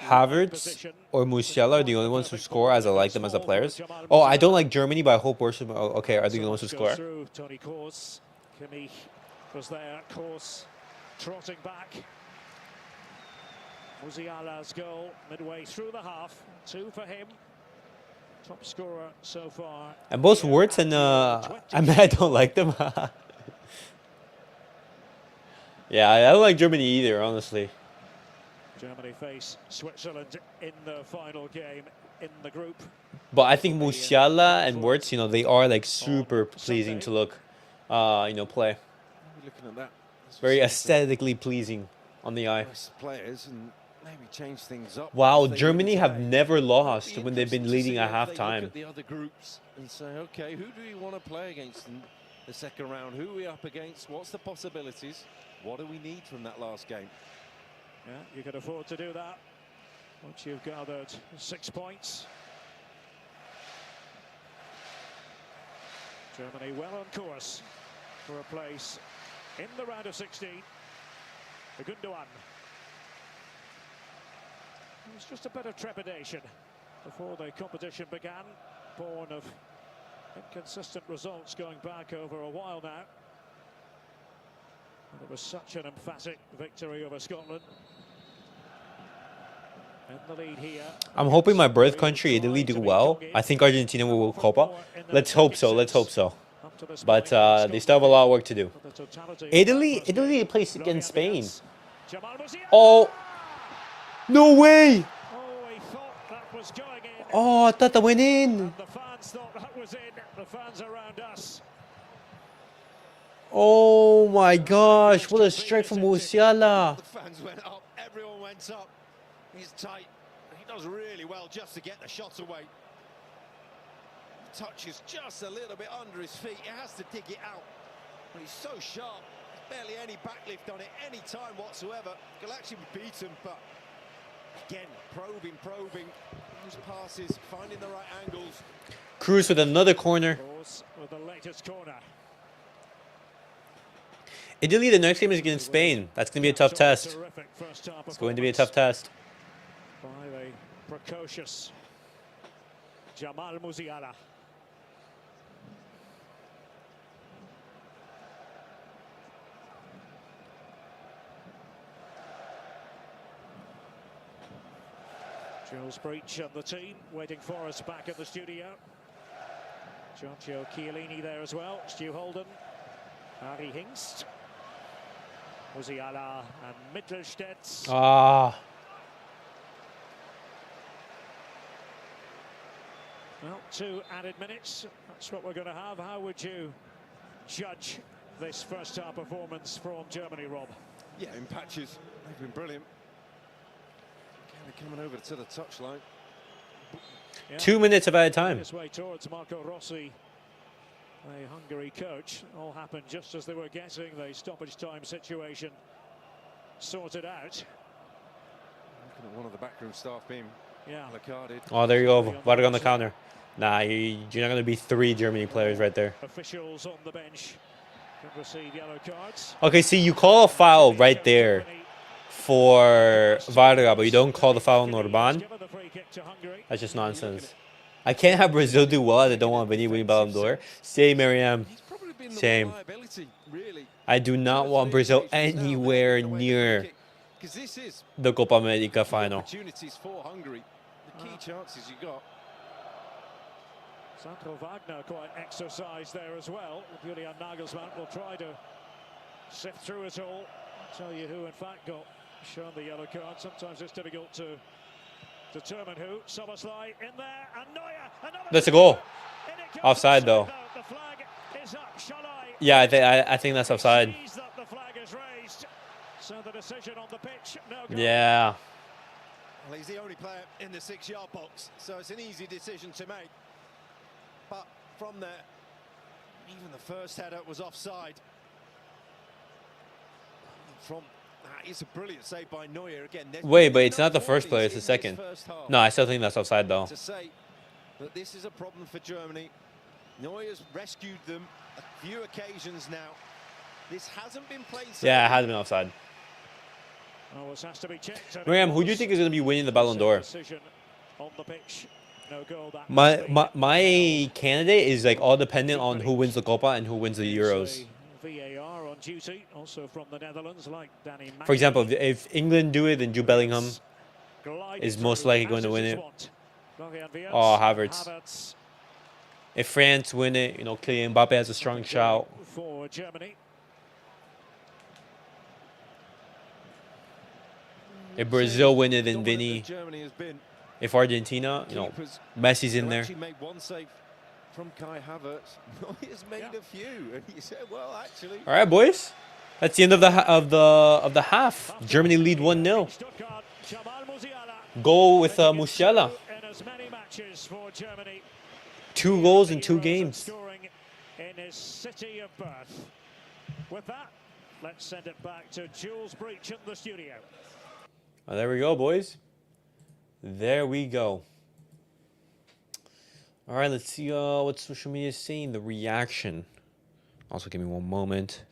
Havertz, or Musiala are the only ones who score, as I like them as the players. Oh, I don't like Germany, but I hope Wirtz, okay, are the only ones who score. Through Toni Kroos. Kimmich was there. Kroos trotting back. Musiala's goal midway through the half. 2 for him. Top scorer so far. And both Wirtz and I mean, I don't like them. Yeah, I don't like Germany either, honestly. Germany face Switzerland in the final game in the group. But I think Musiala and Wirtz, you know, they are like super pleasing to look, you know, play. Looking at that. Very aesthetically pleasing on the eye. Players and maybe change things up. Wow, if they Germany win have today. never lost It'd be when they've been interesting to leading see at if they look halftime. at the other groups and say, okay, who do we want to play against in the second round? Who are we up against? What's the possibilities? What do we need from that last game? Yeah, you can afford to do that once you've gathered 6 points. Germany well on course for a place in the round of 16. The Gundogan. It was just a bit of trepidation before the competition began, born of inconsistent results going back over a while now. And it was such an emphatic victory over Scotland. In the lead here. I'm hoping my birth country, Italy, do well. I think Argentina will win Copa. Let's hope so. Let's hope so. But they still have a lot of work to do. Italy plays against Spain. Oh, no way! Oh, I thought that went in. The fans thought that was in. The fans around us. Oh my gosh, what a strike from Musiala. The fans went up, everyone went up. He's tight. He does really well just to get the shot away. Touch is just a little bit under his feet. He has to dig it out. But he's so sharp. Barely any backlift on it any time whatsoever. Could actually be beaten, but again, probing. Those passes, finding the right angles. Cruz with another corner. With the latest corner. Italy, the next game is against Spain. That's going to be a tough test. It's going to be a tough test. By the precocious Jamal Musiala. Jules Breach and the team waiting for us back at the studio. Giorgio Chiellini there as well. Stu Holden, Harry Hingst, Musiala and Mittelstädt. Ah. Well, 2 added minutes. That's what we're going to have. How would you judge this first half performance from Germany, Rob? Yeah, in patches, they've been brilliant. Coming over to the touchline. Yeah. 2 minutes of added time. His way towards Marco Rossi, a Hungary coach. All happened just as they were getting the stoppage time situation sorted out. Looking at one of the backroom staff being placarded. Oh, there you go. Varga on the counter. Nah, you're not going to be 3 Germany players right there. Officials on the bench can receive yellow cards. Okay, see, you call a foul right there for Varga, but you don't call the foul on Orban. That's just nonsense. I can't have Brazil do well. I don't want Vinny winning Ballon d'Or. Same, Mariam. Same. I do not want Brazil anywhere near the Copa America final. Opportunities for Hungary. The key chances you got. Sandro Wagner quite exercised there as well. Julian Nagelsmann will try to sift through it all. Tell you who in fact got shown the yellow card. Sometimes it's difficult to determine who. Soboslai in there and Neuer. That's a goal. Offside though. The flag is up. Yeah, I think that's offside. The flag is raised. So the decision on the pitch. No goal. Yeah. Well, he's the only player in the 6-yard box, so it's an easy decision to make. But from there, even the first header was offside. From it's a brilliant save by Neuer again. Wait, but it's not the first player, it's the second. No, I still think that's offside though. To say that this is a problem for Germany. Neuer's rescued them a few occasions now. This hasn't been played. Yeah, it has been offside. Oh, this has to be checked. Miriam, who do you think is going to be winning the Ballon d'Or? On the pitch. No goal, that my candidate is like all dependent on who wins the Copa and who wins the Euros. VAR on duty, also from the Netherlands, like Danny. For example, if England do it, then Jude Bellingham is most likely going to win it. Oh, Havertz. If France win it, you know, Kylian Mbappe has a strong shout. For Germany. If Brazil win it, then Vinny. If Argentina, you know, Messi's in there. Made one save from Kai Havertz. Neuer's made a few, and he said, "Well, actually." All right, boys. That's the end of the half. Germany lead 1-0. Goal with Musiala. 2 goals in 2 games. In his city of birth. With that, let's send it back to Jules Breach in the studio. Oh, there we go, boys. There we go. All right, let's see what social media is saying. The reaction. Also, give me one moment.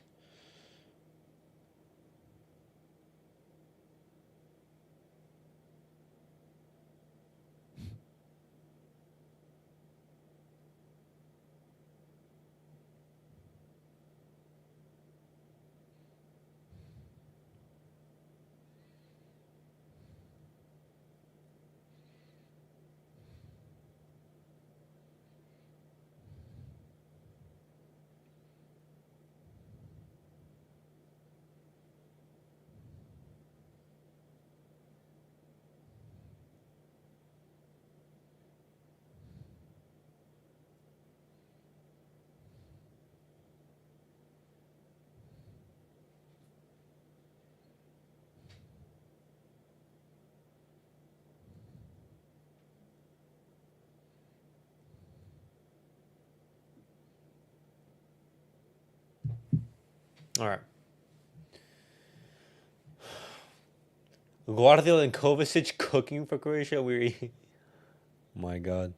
All right. Guardiola and Kovacic cooking for Croatia. We're eating. My God.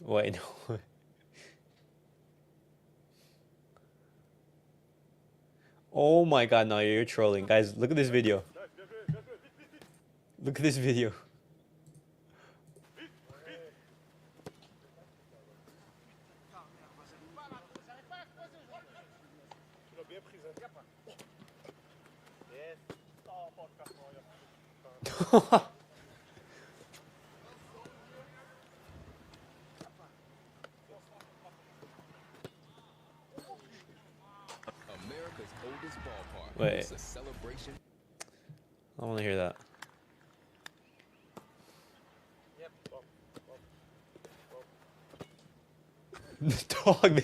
Wait, no. Oh my God, no, you're trolling. Guys, look at this video. Look at this video. America's oldest ballpark. Wait. It's a celebration. I want to hear that. The dog,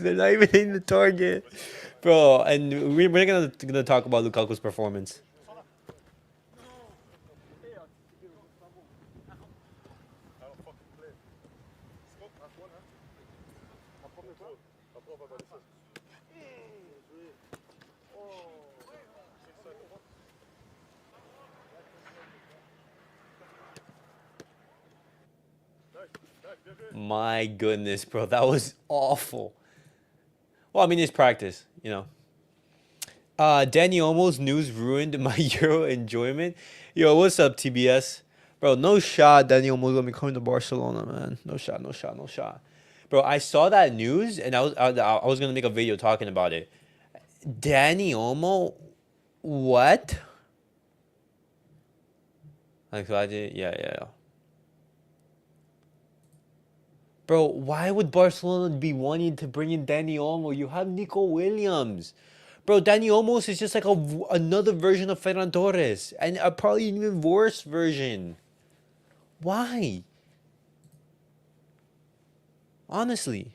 they're not even in the target. Bro, and we're gonna talk about Lukaku's performance. My goodness, bro, that was awful. Well, I mean, it's practice, you know. Danny Olmo's news ruined my Euro enjoyment. Yo, what's up, TBS? Bro, no shot Danny Olmo's gonna be coming to Barcelona, man. No shot, no shot, no shot. Bro, I saw that news and I was gonna make a video talking about it. Danny Olmo, what? Like, so I did, yeah. Bro, why would Barcelona be wanting to bring in Danny Olmo? You have Nico Williams. Bro, Danny Olmo is just like another version of Ferran Torres. And probably an even worse version. Why? Honestly.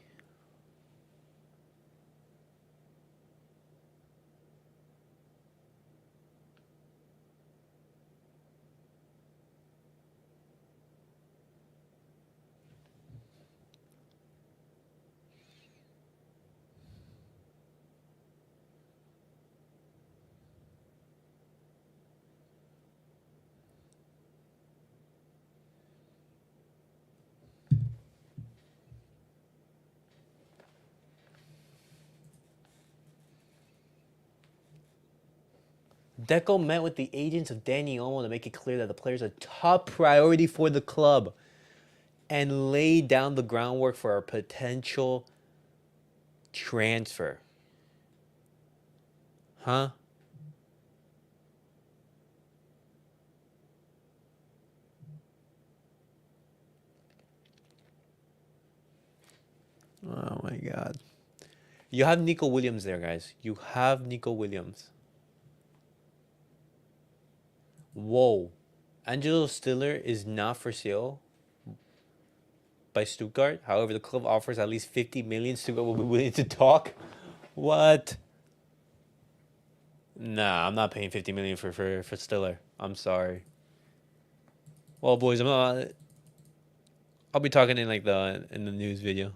Deco met with the agents of Danny Olmo to make it clear that the player is a top priority for the club and lay down the groundwork for a potential transfer. Huh? Oh my God. You have Nico Williams there, guys. You have Nico Williams. Whoa. Angelo Stiller is not for sale by Stuttgart. However, the club offers at least 50 million. Stuttgart will be willing to talk. What? Nah, I'm not paying 50 million for Stiller. I'm sorry. Well, boys, I'll be talking in the news video.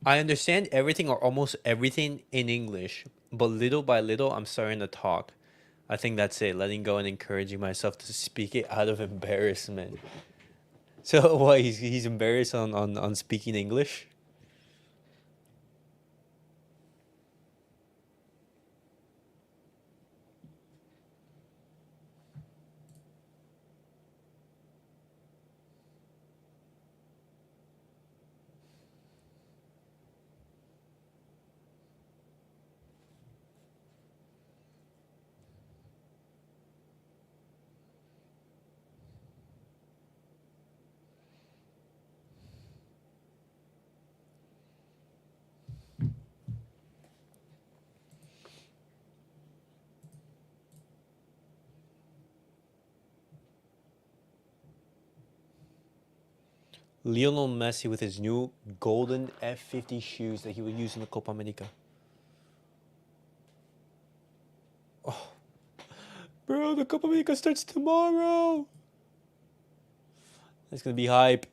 I understand everything or almost everything in English, but little by little, I'm starting to talk. I think that's it. Letting go and encouraging myself to speak it out of embarrassment. So what? He's embarrassed on speaking English. Lionel Messi with his new golden F50 shoes that he will use in the Copa America. Oh, bro, the Copa America starts tomorrow. That's gonna be hype.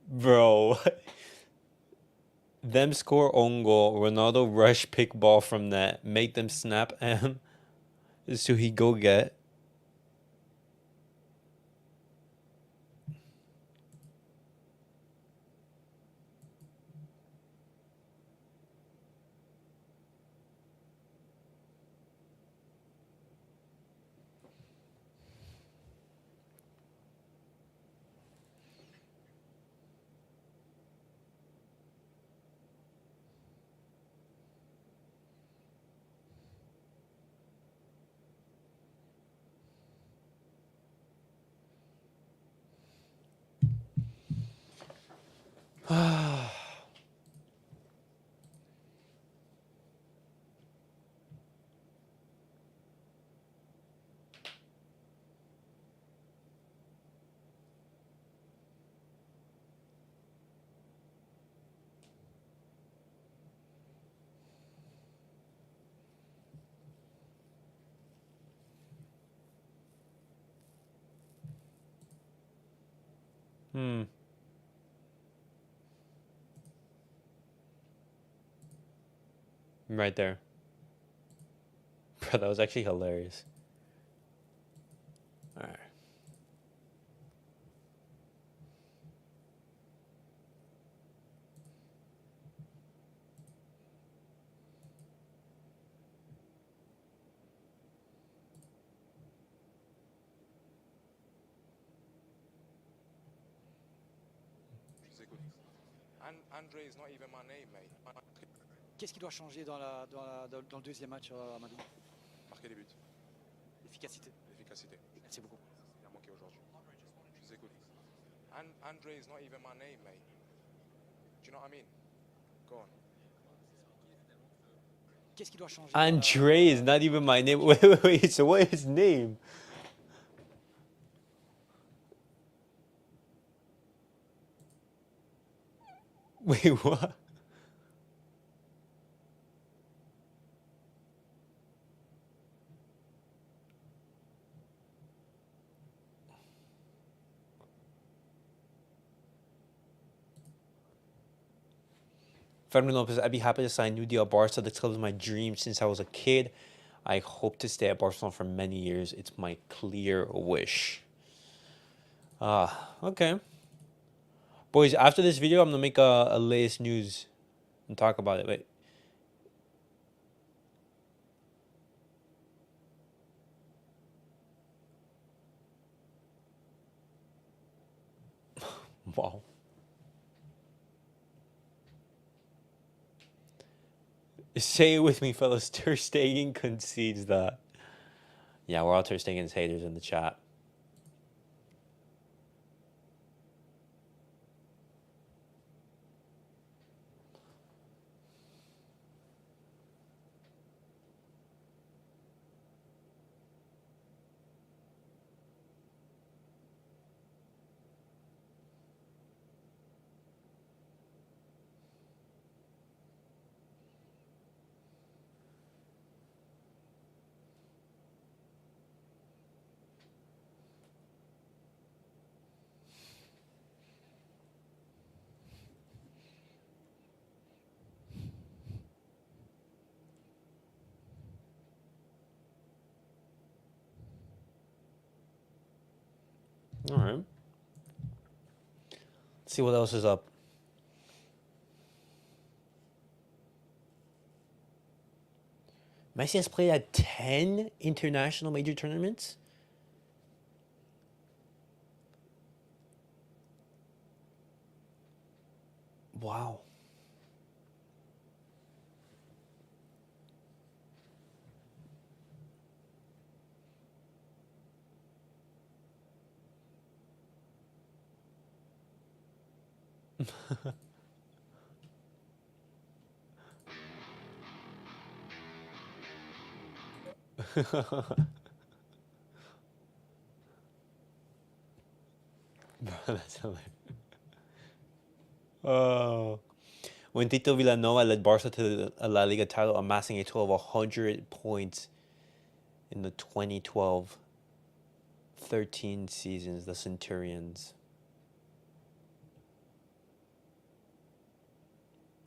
Bro. Them score own goal. Ronaldo rush pick ball from net. Make them snap him. So he go get. Right there. Bro, that was actually hilarious. Alright. Je vous écoute. Andre is not even my name, mate. Qu'est-ce qui doit changer dans le deuxième match à Madrid? Marquer des buts. L'efficacité. L'efficacité. Merci beaucoup. Il a manqué aujourd'hui. Je vous écoute. Andre is not even my name, mate. Do you know what I mean? Go on. Qu'est-ce qui doit changer? Andre is not even my name. Wait. So what is his name? Wait, what? Fernando Lopez, I'd be happy to sign new deal at Barca. The club is my dream since I was a kid. I hope to stay at Barcelona for many years. It's my clear wish. Okay. Boys, after this video, I'm going to make a latest news and talk about it. Wait. Wow. Say it with me, fellas. Ter Stegen concedes that. Yeah, we're all Ter Stegen's haters in the chat. All right. Let's see what else is up. Messi has played at 10 international major tournaments. Wow. Bro, that's hilarious. Oh. When Tito Villanova led Barca to the La Liga title, amassing a total of 100 points in the 2012-13 seasons, the Centurions.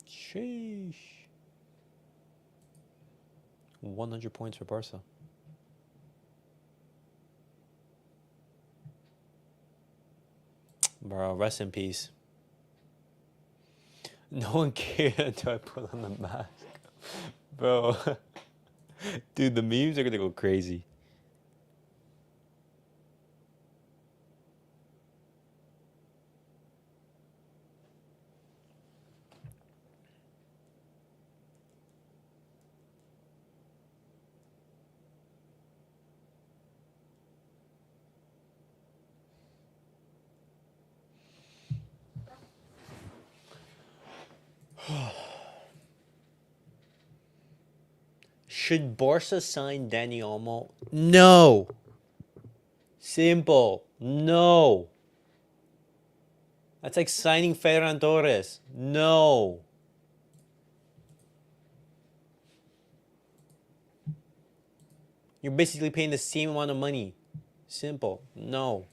Sheesh. 100 points for Barca. Bro, rest in peace. No one cared until I put on the mask. Bro. Dude, the memes are gonna go crazy. Should Barca sign Dani Olmo? No. Simple. No. That's like signing Ferran Torres. No. You're basically paying the same amount of money. Simple. No.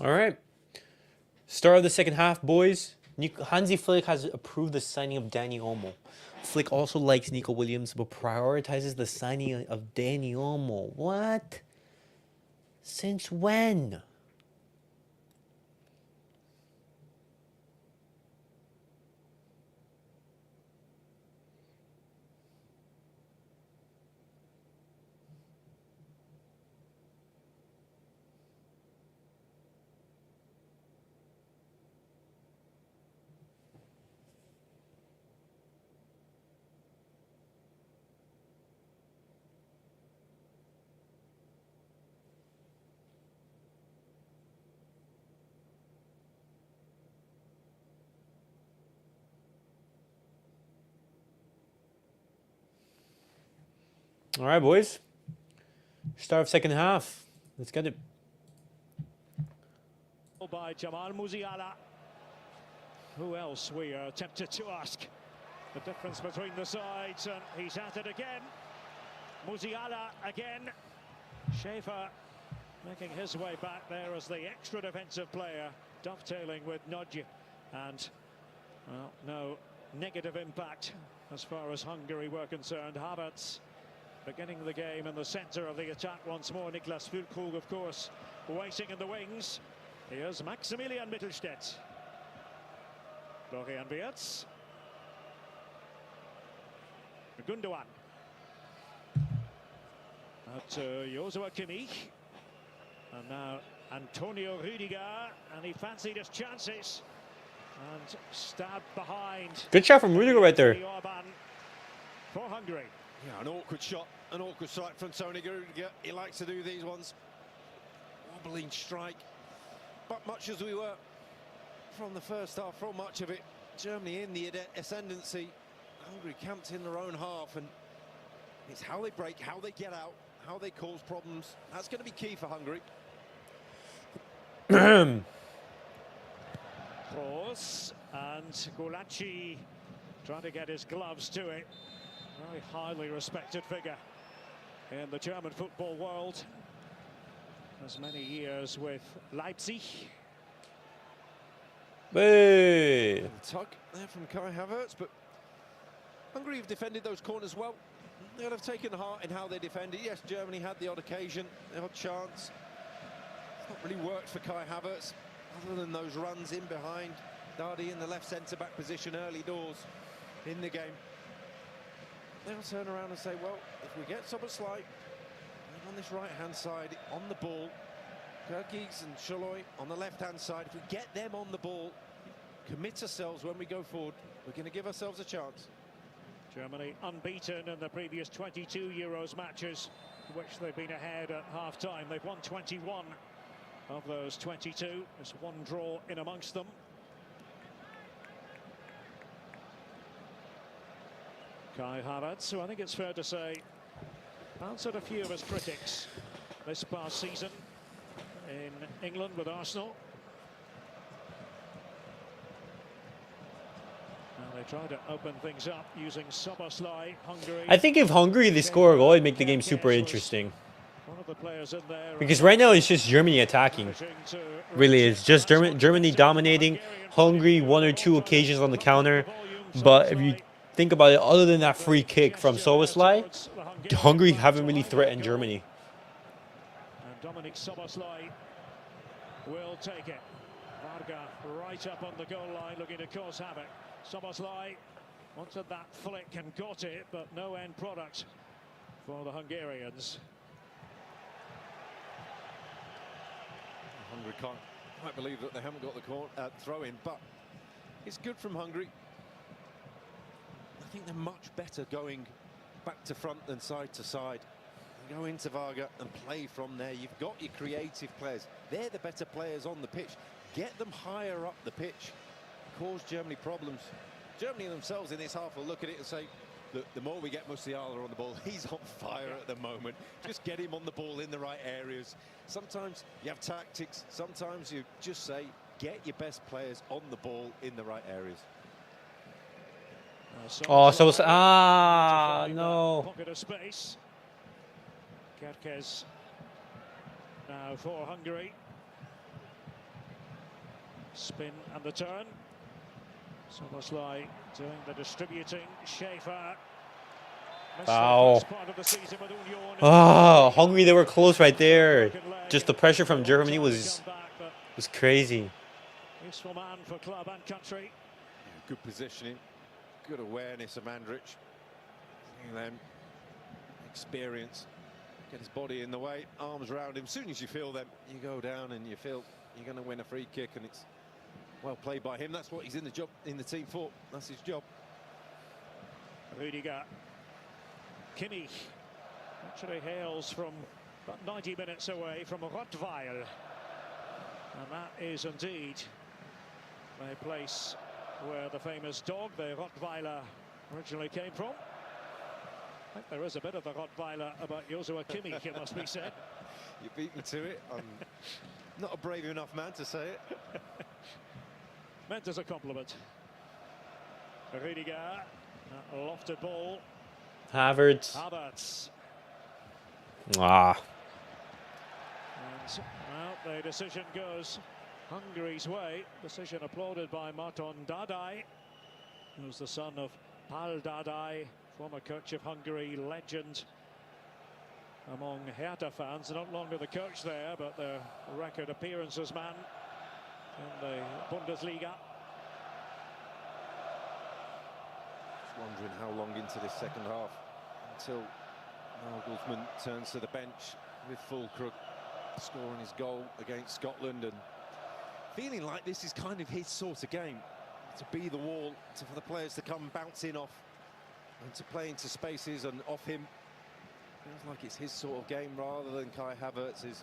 All right. Start of the second half, boys. Hansi Flick has approved the signing of Dani Olmo. Flick also likes Nico Williams, but prioritizes the signing of Dani Olmo. What? Since when? All right, boys. Start of second half. Let's get it. By Jamal Musiala. Who else we are tempted to ask? The difference between the sides, and he's at it again. Musiala again. Schaefer making his way back there as the extra defensive player, dovetailing with Nodje. And, well, no negative impact as far as Hungary were concerned. Havertz beginning the game in the centre of the attack once more. Niklas Füllkrug, of course, waiting in the wings. Here's Maximilian Mittelstädt. Florian Wirtz. Gundogan. Out to Joshua Kimmich. And now Antonio Rüdiger. And he fancied his chances. And stabbed behind. Good shot from Rüdiger right there. For Hungary. Yeah, an awkward shot, an awkward strike from Tony Rüdiger. He likes to do these ones. Wobbling strike. But much as we were from the first half, from much of it, Germany in the ascendancy. Hungary camped in their own half, and it's how they break, how they get out, how they cause problems. That's going to be key for Hungary. Kroos and Gulacsi trying to get his gloves to it. Very highly respected figure in the German football world. As many years with Leipzig. Hey. Tug there from Kai Havertz, but Hungary have defended those corners well. They'll have taken heart in how they defended. Yes, Germany had the odd occasion, the odd chance. It's not really worked for Kai Havertz, other than those runs in behind. Dardy in the left centre-back position early doors in the game. They'll turn around and say, well, if we get Szoboszlai on this right-hand side, on the ball, Gergies and Szalai on the left-hand side, if we get them on the ball, commit ourselves when we go forward, we're going to give ourselves a chance. Germany unbeaten in the previous 22 Euros matches, which they've been ahead at half-time. They've won 21 of those 22. There's one draw in amongst them. Kai Havertz, who I think it's fair to say answered a few of his critics this past season in England with Arsenal. They try to open things up using Szoboszlai, Hungary. I think if Hungary they score a goal, it'd make the game super interesting. One of the players in there, Because right now it's just Germany attacking. Really, it's just Germany dominating. Hungary one or two occasions on the counter. But if you think about it, other than that free kick from Szoboszlai, Hungary haven't really threatened Germany. And Dominic Szoboszlai will take it. Barca right up on the goal line, looking to cause havoc. Szoboszlai wanted that flick and got it, but no end product for the Hungarians. Hungary can't quite believe that they haven't got the throw-in, but it's good from Hungary. I think they're much better going back to front than side to side. Go into Varga and play from there. You've got your creative players. They're the better players on the pitch. Get them higher up the pitch. Cause Germany problems. Germany themselves in this half will look at it and say, look, the more we get Musiala on the ball, he's on fire at the moment. Just get him on the ball in the right areas. Sometimes you have tactics. Sometimes you just say, get your best players on the ball in the right areas. Oh, so no. Pocket of space. Kerkez now for Hungary. Spin and the turn. Szoboszlai doing the distributing. Schaefer. Wow. Oh, Hungary, they were close right there. Just the pressure from Germany was crazy. Useful man for club and country. Yeah, good positioning, good awareness of Andrich. And then experience. Get his body in the way, arms around him. As soon as you feel them, you go down and you feel you're going to win a free kick, and it's well played by him. That's what he's in the team for. That's his job. Rüdiger. Kimmich actually hails from about 90 minutes away from Rottweil. And that is indeed a place where the famous dog, the Rottweiler, originally came from. I think there is a bit of the Rottweiler about Joshua Kimmich, it must be said. You beat me to it. I'm not a brave enough man to say it. Meant as a compliment. Rüdiger, a lofted ball. Havertz. Ah. And well, the decision goes Hungary's way. Decision applauded by Márton Dárdai, who's the son of Pál Dárdai, former coach of Hungary, legend among Hertha fans. No longer the coach there, but the record appearances man in the Bundesliga. Just wondering how long into this second half until Nagelsmann turns to the bench with Fulkrug scoring his goal against Scotland, and feeling like this is kind of his sort of game, to be the wall, for the players to come bouncing off and to play into spaces and off him. Feels like it's his sort of game rather than Kai Havertz's.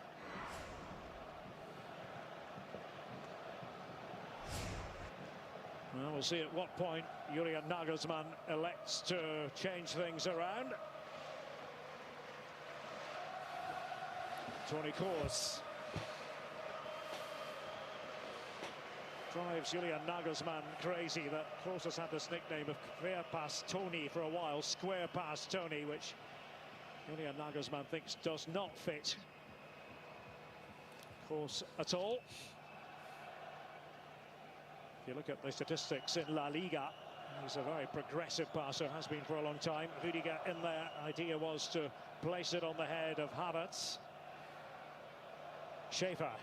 Well, we'll see at what point Julian Nagelsmann elects to change things around. Toni Kroos drives Julian Nagelsmann crazy that Kroos has had this nickname of Quer Pass Tony for a while, Square Pass Tony, which Julian Nagelsmann thinks does not fit Kroos at all. If you look at the statistics in La Liga, he's a very progressive passer, has been for a long time. Rüdiger in there, idea was to place it on the head of Havertz. Schäfer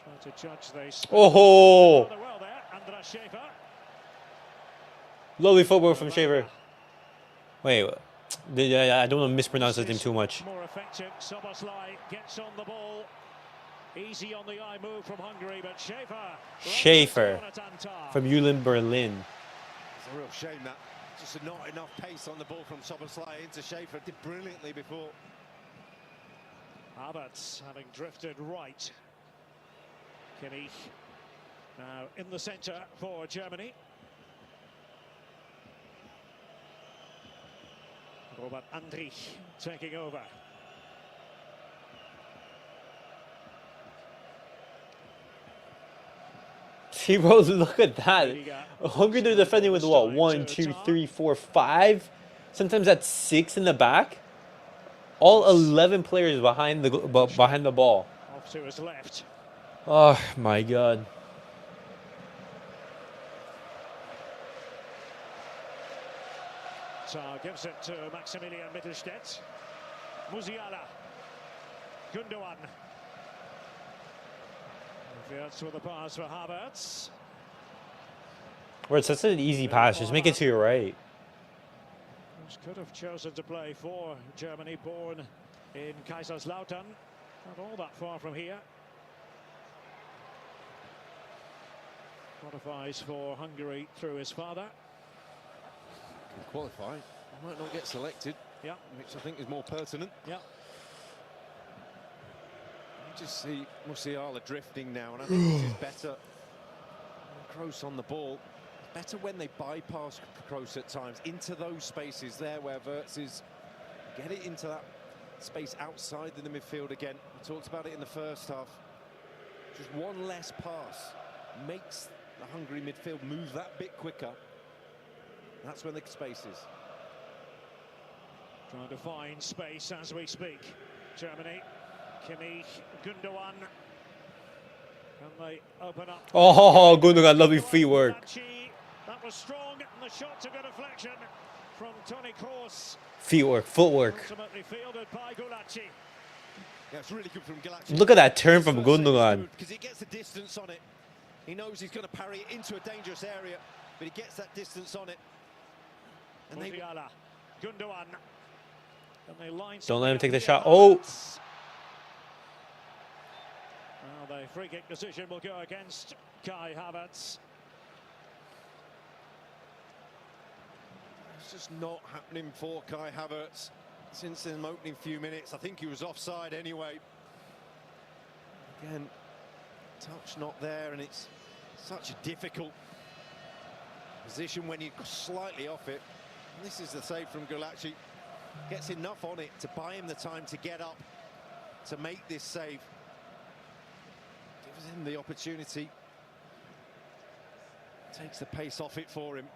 trying to judge the Oh, rather well there. Andras Schäfer. lovely footwork from Schäfer. Wait, I don't want to mispronounce his name too much. More effective. Szoboszlai gets on the ball. Easy on the eye move from Hungary, but Schäfer from Ulm, Berlin. It's a real shame that just not enough pace on the ball from Szoboszlai into Schäfer. Did brilliantly before. Havertz having drifted right. Kimmich now in the centre for Germany. Robert Andrich taking over. See, bro, look at that. Hungary, they're defending with what? 1, 2, 3, 4, 5. Sometimes that's 6 in the back. All 11 players behind the ball. Off to his left. Oh my God. So gives it to Maximilian Mittelstädt. Musiala. Gundogan. Fields with the pass for Havertz. Where it's such an easy pass, just make it to your right. Could have chosen to play for Germany, born in Kaiserslautern. Not all that far from here. Qualifies for Hungary through his father. Can qualify. Might not get selected. Yeah. Which I think is more pertinent. Yeah. You just see Musiala drifting now, and I think this is better. Kroos on the ball. Better when they bypass Kroos at times into those spaces there where Wirtz is. Get it into that space outside the midfield again. We talked about it in the first half. Just one less pass makes the Hungary midfield move that bit quicker. That's when the spaces. Trying to find space as we speak. Germany, Kimmich, Gundogan. Can they open up? Oh, Gundogan, lovely free work. That was strong, and the shot took a deflection from Toni Kroos. Footwork. Ultimately fielded by Gulacsi. Yeah, it's really good from Gulacsi. Look at that turn from Gundogan. Because he gets the distance on it. He knows he's going to parry it into a dangerous area, but he gets that distance on it. And Musiala, Gundogan. And they line. Don't let him take the shot. Oh. Well, the free kick decision will go against Kai Havertz. It's just not happening for Kai Havertz since in the opening few minutes. I think he was offside anyway. Again, touch not there, and it's such a difficult position when you're slightly off it. And this is the save from Gulacsi. Gets enough on it to buy him the time to get up, to make this save. Gives him the opportunity. Takes the pace off it for him.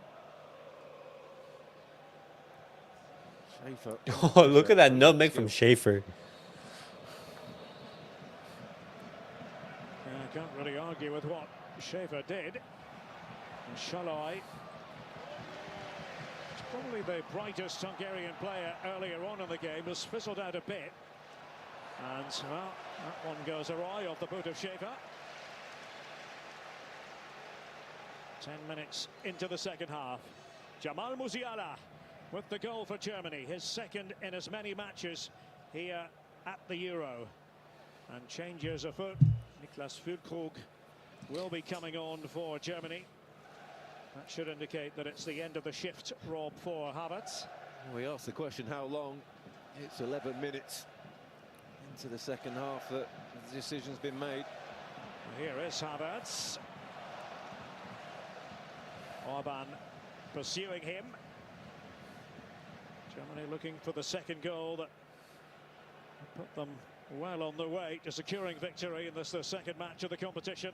Schäfer. Oh, look at that nutmeg from Schäfer. I can't really argue with what Schäfer did. And Szoboszlai Probably the brightest Hungarian player earlier on in the game has fizzled out a bit. And, well, that one goes awry off the boot of Schäfer. 10 minutes into the second half. Jamal Musiala with the goal for Germany, his second in as many matches here at the Euro. And changes afoot. Niklas Füllkrug will be coming on for Germany. That should indicate that it's the end of the shift, Rob, for Havertz. We asked the question how long. It's 11 minutes into the second half that the decision's been made. Here is Havertz. Orban pursuing him. Germany looking for the second goal that put them well on the way to securing victory in this, the second match of the competition.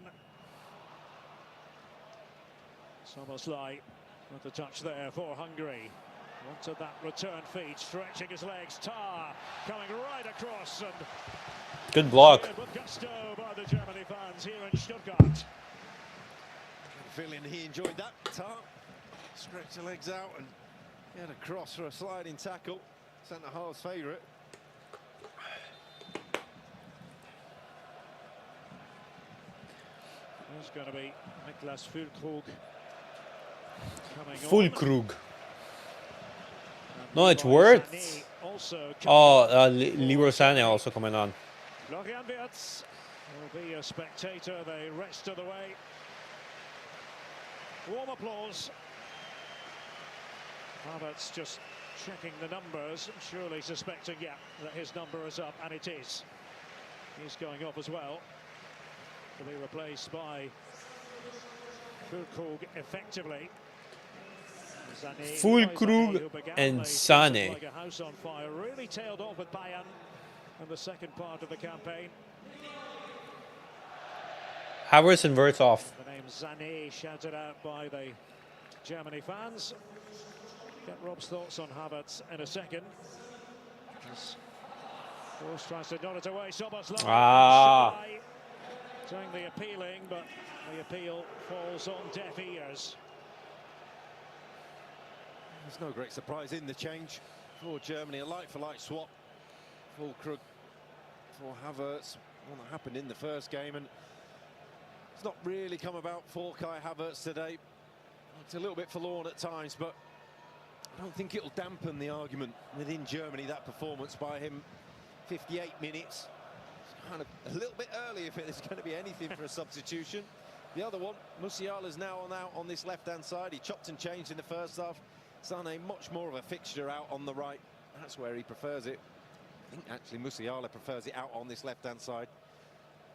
Soboslai with the touch there for Hungary. Wanted that return feed, stretching his legs. Tar coming right across and Good block. with gusto by the Germany fans here in Stuttgart. Feeling he enjoyed that. Tar stretched the legs out and had a cross for a sliding tackle. Centre half's favourite. There's going to be Niklas Füllkrug coming on. Füllkrug. No, it's worth. Sané also Oh, Leroy Sané also coming on. Florian Wirtz will be a spectator the rest of the way. Warm applause. Havertz just checking the numbers, surely suspecting, yeah, that his number is up, and it is. He's going off as well to be replaced by Füllkrug effectively. Sané, Füllkrug who began and the Sané. like a house on fire, really tailed off with Bayern in the second part of the campaign. Havertz and Wirtz off. The name Sané shouted out by the Germany fans. Get Rob's thoughts on Havertz in a second. As Force tries to nod it away. Soboslai doing the appealing, but the appeal falls on deaf ears. There's no great surprise in the change for Germany. A like-for-like swap. Füllkrug for Havertz. One that happened in the first game, and it's not really come about for Kai Havertz today. It's a little bit forlorn at times, but I don't think it'll dampen the argument within Germany, that performance by him. 58 minutes. It's kind of a little bit early if there's going to be anything for a substitution. The other one, Musiala's now out on this left-hand side. He chopped and changed in the first half. Sané much more of a fixture out on the right. That's where he prefers it. I think actually Musiala prefers it out on this left-hand side.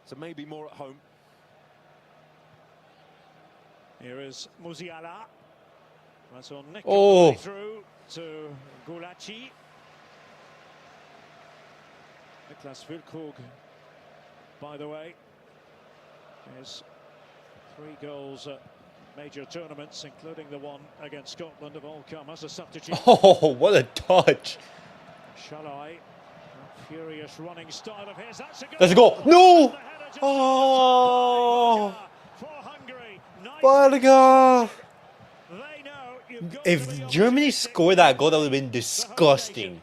So maybe more at home. Here is Musiala. That's on Nick Oh. through to Gulacsi. Niklas Füllkrug, by the way, has 3 goals at major tournaments, including the one against Scotland, have all come as a substitute. Oh, what a touch. Shalai, furious running style of his. That's a goal. Let's go. No. Oh! For Hungary. Barca. They know you've got to If be on Germany the scored that goal, that would have been disgusting.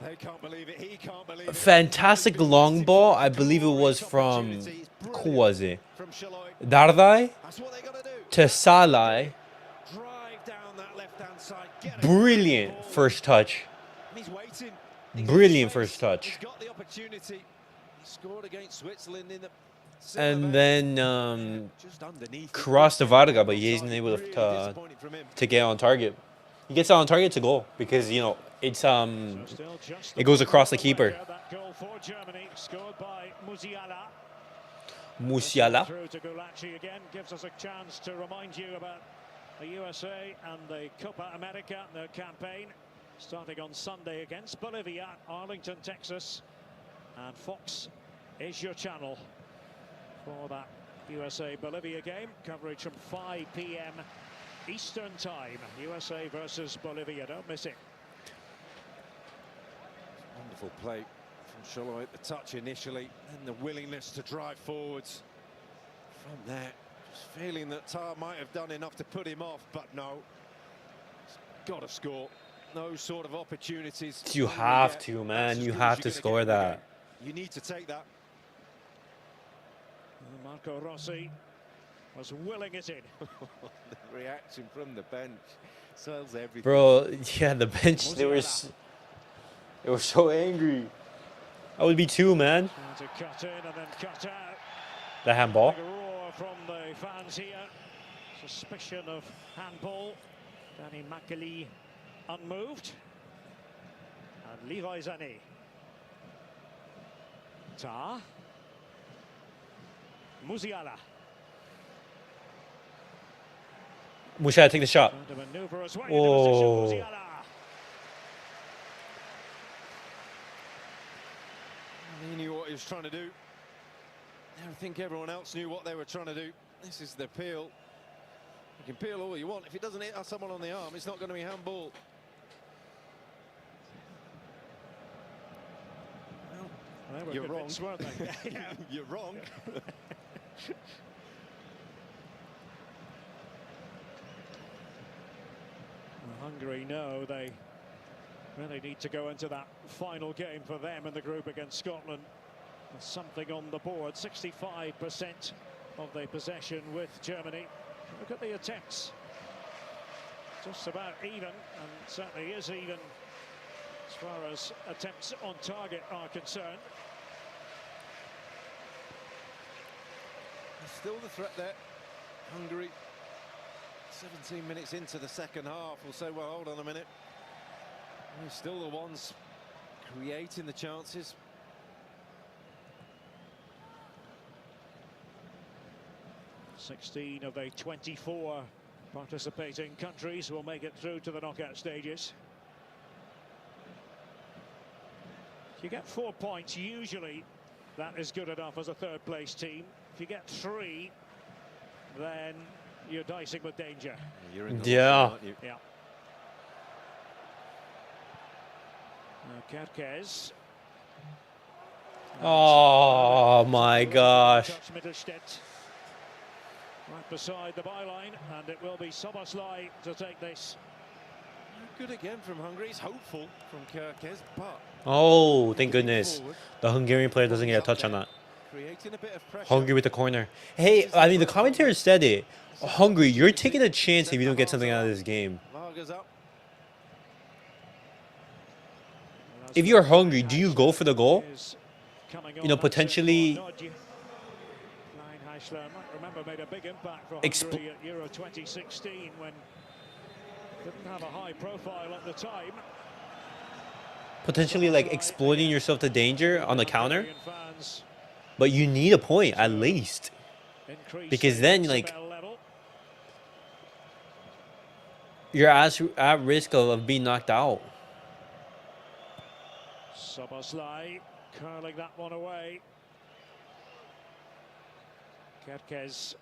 They can't believe it. He can't believe it. Fantastic long ball. I believe it was from, who was it? From Shalai. Dardai That's what they got to do. to Salai. Drive down that left-hand side. Get a Brilliant ball. first touch. He's waiting. Brilliant first touch. He's got the opportunity. He scored against Switzerland in the And then just underneath. crossed to Varga, but he isn't able Really to disappointing from him. get on target. He gets on target to goal because, you know, it's Still just it goes across the keeper. That goal for Germany, scored by Musiala. Musiala. Through to Gulacsi again, gives us a chance to remind you about the USA and the Copa America, their campaign, starting on Sunday against Bolivia, Arlington, Texas. And Fox is your channel for that USA-Bolivia game. Coverage from 5 p.m. Eastern Time. USA versus Bolivia. Don't miss it. Wonderful play from Shalai at the touch initially, and the willingness to drive forwards from there. Just feeling that Tar might have done enough to put him off, but no. got to score. Those sort of opportunities. You have to, man. You have to score that. You need to take that. Marco Rossi was willing it in. The reaction from the bench sells everything. Bro, yeah, the bench, they were so angry. I would be too, man. Trying to cut in and then cut out. The handball. Big roar from the fans here. Suspicion of handball. Danny Makali unmoved. And Leroy Sané. Tar. Musiala. Musiala take the shot. Trying to maneuver his way Oh. into position. Musiala. He knew what he was trying to do. I think everyone else knew what they were trying to do. This is the peel. You can peel all you want. If it doesn't hit someone on the arm, it's not going to be handball. They were You're wrong. convinced, weren't they? Yeah. You're wrong. Hungary know they really need to go into that final game for them in the group against Scotland with something on the board. 65% of the possession with Germany. Look at the attempts. Just about even, and certainly is even as far as attempts on target are concerned. There's still the threat there. Hungary, 17 minutes into the second half, will say, well, hold on a minute. We're still the ones creating the chances. Sixteen of the 24 participating countries will make it through to the knockout stages. If you get 4 points, usually that is good enough as a third place team. If you get 3, then you're dicing with danger. You're in the Yeah. locker, aren't you? Yeah. Kerkez. Oh my gosh. Touch Mittelstedt. Right beside the byline, and it will be Soboslai to take this. Good again from Hungary. It's hopeful from Kerkez, but Oh, thank goodness. The Hungarian player doesn't get a touch on that. creating a bit of pressure. Hungary with the corner. Hey, I mean, the commentator said it. Hungary, you're taking a chance if you don't get something out of this game. Vargas up. If you're hungry, do you go for the goal? You know, potentially Remember, made a big impact for Hungary at Euro 2016 when didn't have a high profile at the time. potentially like exploiting yourself to danger on the counter, but you need a point at least, because then like you're at risk of being knocked out. Soboslai curling that one away. Kerkez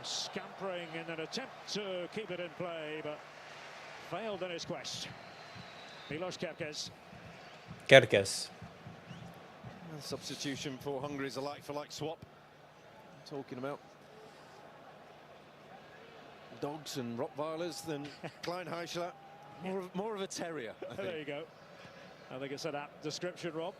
scampering in an attempt to keep it in play, but failed in his quest. Milos Kerkez. Kerkez. Substitution for Hungary is a like-for-like swap. I'm talking about dogs and Rottweilers than Kleinheischler. More of a terrier, I think. There you go. I think it's an apt description, Rob.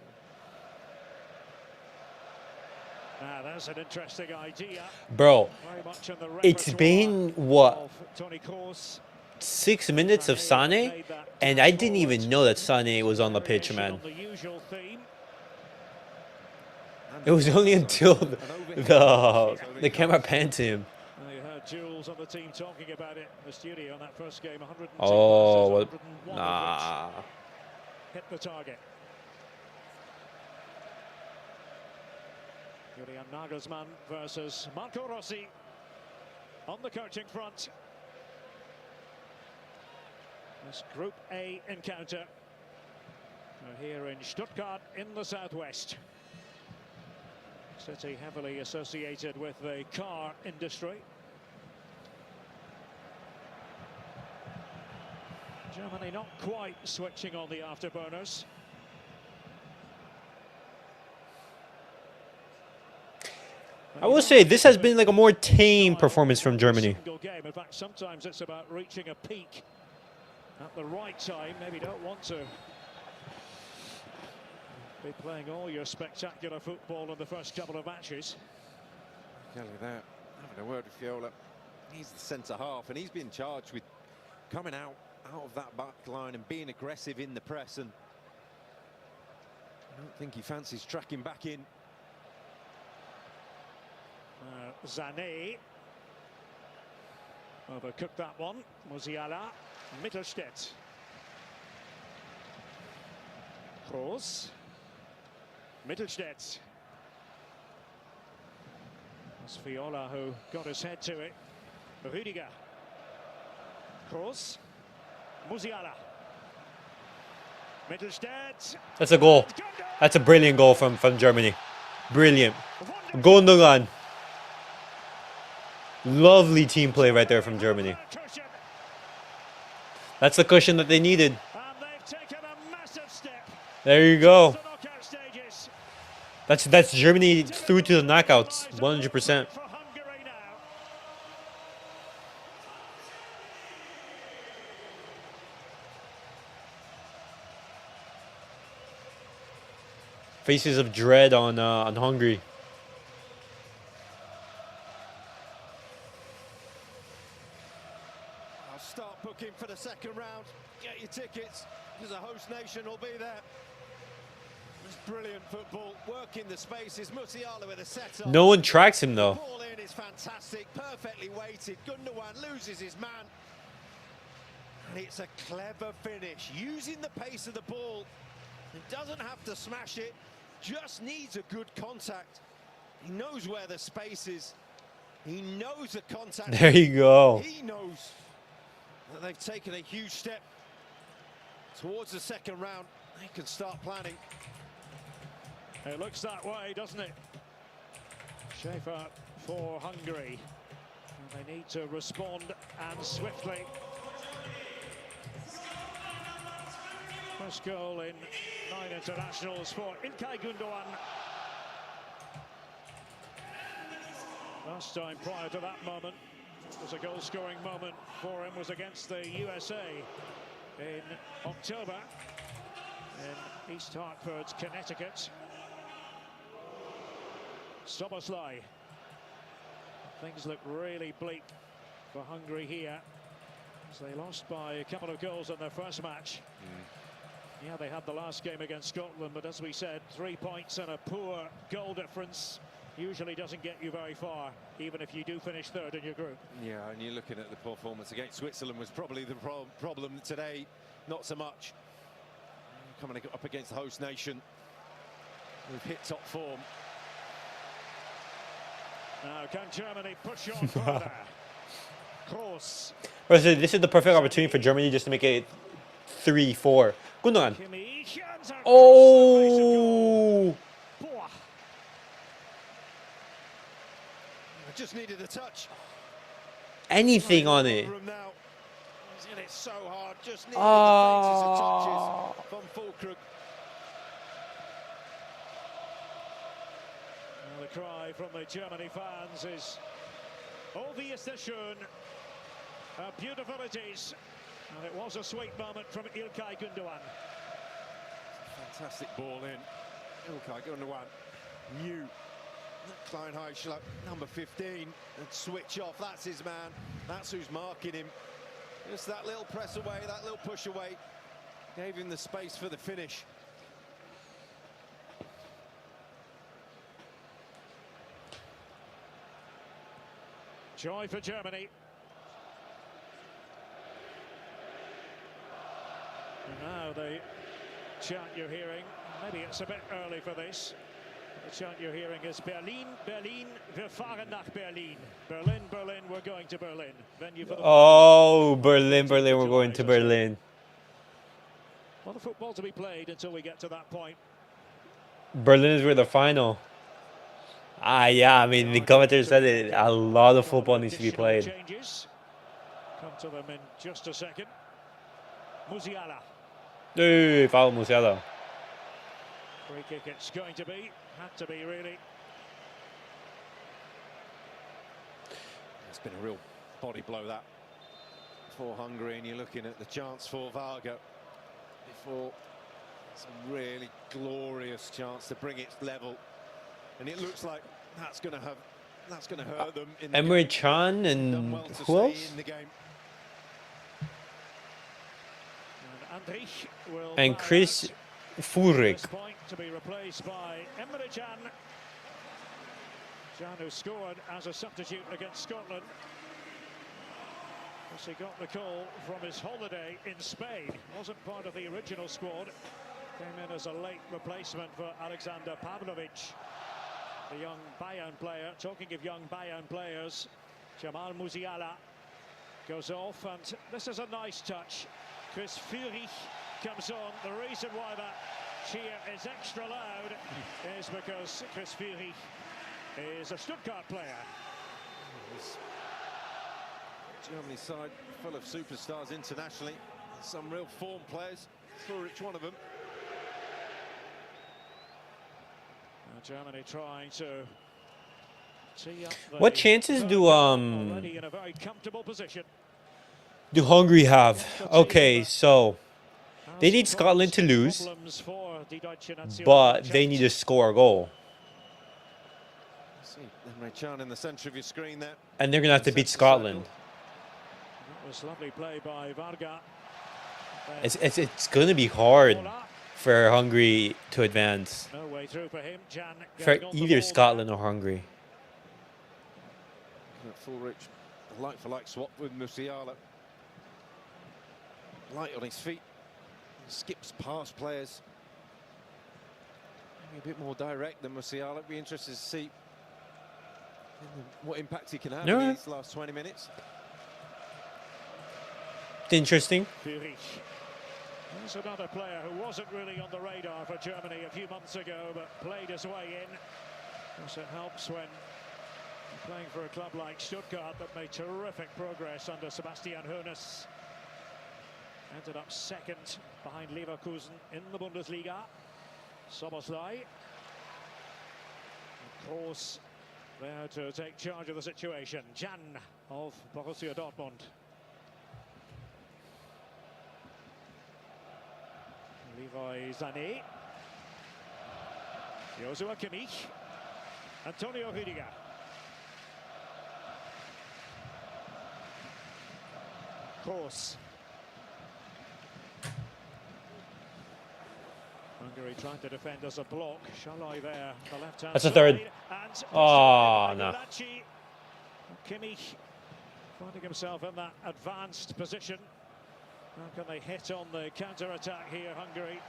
Now, that's an interesting idea. Bro, Very much in the it's been, what, of Tony Kroos. 6 minutes of Sané, and I didn't even know that Sané was on the pitch, man. On the usual theme. It was only until the camera panned to him. You heard Jules on the team talking about it in the studio on that first game. 102 Oh, passes, what? 101 of Nah. which hit the target. Julian Nagelsmann versus Marco Rossi on the coaching front. This Group A encounter here in Stuttgart in the southwest. City heavily associated with the car industry. Germany not quite switching on the afterburners. I will say this has been like a more tame performance from Germany. Single game In fact, sometimes it's about reaching a peak at the right time. Maybe don't want to be playing all your spectacular football in the first couple of matches. Kelly there, having a word with Fiola. He's the centre half, and he's been charged with coming out of that back line and being aggressive in the press, and I don't think he fancies tracking back in. Sané overcooked that one. Musiala, Mittelstädt, Kroos, Mittelstädt. It's Viola who got his head to it. Rüdiger, Kroos, Musiala, Mittelstädt. That's a goal. That's a brilliant goal from Germany. Brilliant. Gundogan. Lovely team play right there from Germany. That's the cushion that they needed. There you go. That's Germany through to the knockouts, 100%. Faces of dread on Hungary. I'll start booking for the second round. Get your tickets, because the host nation will be there. It's brilliant football, working the spaces. Musiala with a set-up. No one tracks him though. Ball in is fantastic, perfectly weighted. Gundogan loses his man. And it's a clever finish, using the pace of the ball. He doesn't have to smash it, just needs a good contact. He knows where the space is. He knows the contact. There you go. He knows that they've taken a huge step towards the second round. They can start planning. It looks that way, doesn't it? Schaefer for Hungary. And they need to respond, and swiftly. First goal in 9 internationals for İlkay Gundogan. Last time prior to that moment was a goal-scoring moment for him, was against the USA in October in East Hartford, Connecticut. Soboslai. Things look really bleak for Hungary here, as they lost by a couple of goals in their first match. Yeah, they had the last game against Scotland, but as we said, 3 points and a poor goal difference usually doesn't get you very far, even if you do finish third in your group. Yeah, and you're looking at the performance against Switzerland was probably the problem today, not so much. Coming up against the host nation, we've hit top form. Now, can Germany push on further? Kroos. This is the perfect opportunity for Germany just to make it 3-4. Gundogan. Oh! I just needed a touch. Anything on it. He's in it so hard. Just needed the faintest of touches from Fulkrug. The cry from the Germany fans is, "Oh, wie ist das schön, how beautiful it is." And it was a sweet moment from İlkay Gundogan. Fantastic ball in. İlkay Gundogan knew Klein Heischler, number 15, and switch off. That's his man. That's who's marking him. Just that little press away, that little push away, gave him the space for the finish. Joy for Germany. And now the chant you're hearing, maybe it's a bit early for this. The chant you're hearing is Berlin, Berlin, wir fahren nach Berlin. Berlin, Berlin, we're going to Berlin. Venue for the Oh, Berlin, Berlin, we're going to Berlin. A lot of football to be played until we get to that point. Berlin is where the final. Yeah, I mean, the commentator said it. A lot of football needs to be played. Changes. Come to them in just a second. Musiala. Hey, foul Musiala. Free kick it's going to be. Had to be, really. It's been a real body blow that for Hungary, and you're looking at the chance for Varga before some really glorious chance to bring it level, and it looks like that's going to hurt them. In the Emre game. Can Done and well to who stay else? in the game. And Chris Furyk. This point to be replaced by Emre Can. Can, who scored as a substitute against Scotland. As he got the call from his holiday in Spain. Wasn't part of the original squad. Came in as a late replacement for Alexander Pavlovic, the young Bayern player. Talking of young Bayern players, Jamal Musiala goes off, and this is a nice touch. Chris Furyk comes on. The reason why that cheer is extra loud is because Chris Furyk is a Stuttgart player. Germany's side full of superstars internationally, some real form players, Furyk one of them. Germany trying to tee up the What chances do already in a very comfortable position. do Hungary have? Okay, so they need Scotland to lose, but they need to score a goal. See Emre Can in the centre of your screen there. And they're going to have to beat Scotland. That was lovely play by Varga. It's going to be hard for Hungary to advance. No way through for him. Can For getting on the either ball Scotland or Hungary. Furyk, a like-for-like swap with Musiala. Light on his feet, skips past players. Maybe a bit more direct than Musiala. It'd be interested to see what impact he can have in these last 20 minutes. Interesting. Furyk. There's another player who wasn't really on the radar for Germany a few months ago, but played his way in. Of course, it helps when you're playing for a club like Stuttgart that made terrific progress under Sebastian Hoeneß. Ended up second behind Leverkusen in the Bundesliga. Soboslai. Of course, there to take charge of the situation. Can of Borussia Dortmund. Leroy Sané. Joshua Kimmich. Antonio Rüdiger. Kroos. Hungary trying to defend as a block. Shalai there, the left hand. That's a third. And Oh, no. Kimmich finding himself in that advanced position. How can they hit on the counter-attack here, Hungary?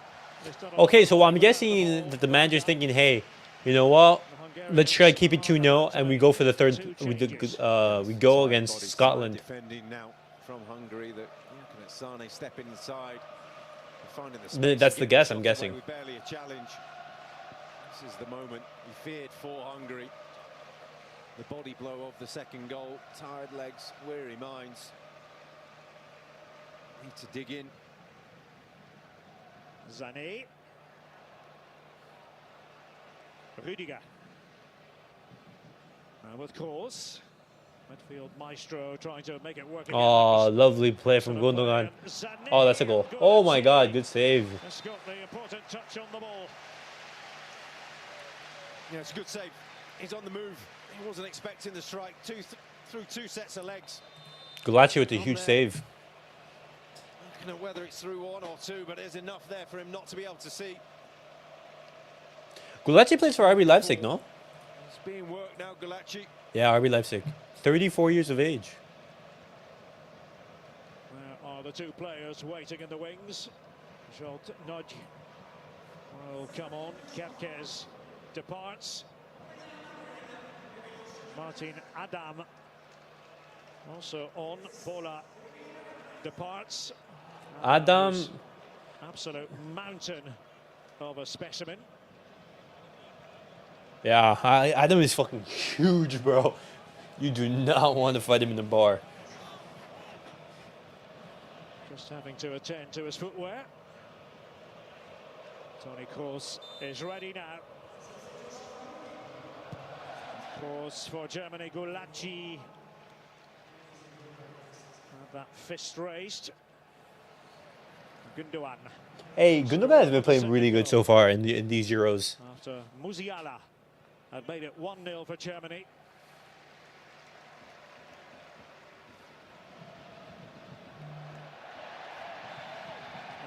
Okay, so I'm guessing that the manager's thinking, hey, you know what? Let's try to keep it 2-0, and we go for the third. We go against Scotland. Defending now from Hungary. That looking at Sané stepping inside, finding the space. That's the guess, I'm guessing. With barely a challenge. This is the moment we feared for Hungary. The body blow of the second goal. Tired legs, weary minds. Need to dig in. Sané. Rüdiger. With Kroos. Midfield maestro trying to make it work again. Oh, lovely play from Gundogan. Oh, that's a goal. Oh my God, good save. It's got the important touch on the ball. Yeah, it's a good save. He's on the move. He wasn't expecting the strike. Through two sets of legs. Gulacsi with a huge save. I don't know whether it's through one or two, but there's enough there for him not to be able to see. Gulacsi plays for RB Leipzig, no? It's being worked now, Gulacsi. Yeah, RB Leipzig. 34 years of age. There are the two players waiting in the wings. Short nudge will come on. Kerkez departs. Martin Adam also on. Bola departs. Adam. Absolute mountain of a specimen. Yeah, Adam is fucking huge, bro. You do not want to fight him in the bar. Just having to attend to his footwear. Toni Kroos is ready now. Kroos for Germany. Gulacsi that fist raised. Gundogan. Hey, Gundogan has been playing really good so far in these Euros. After Musiala had made it 1-0 for Germany.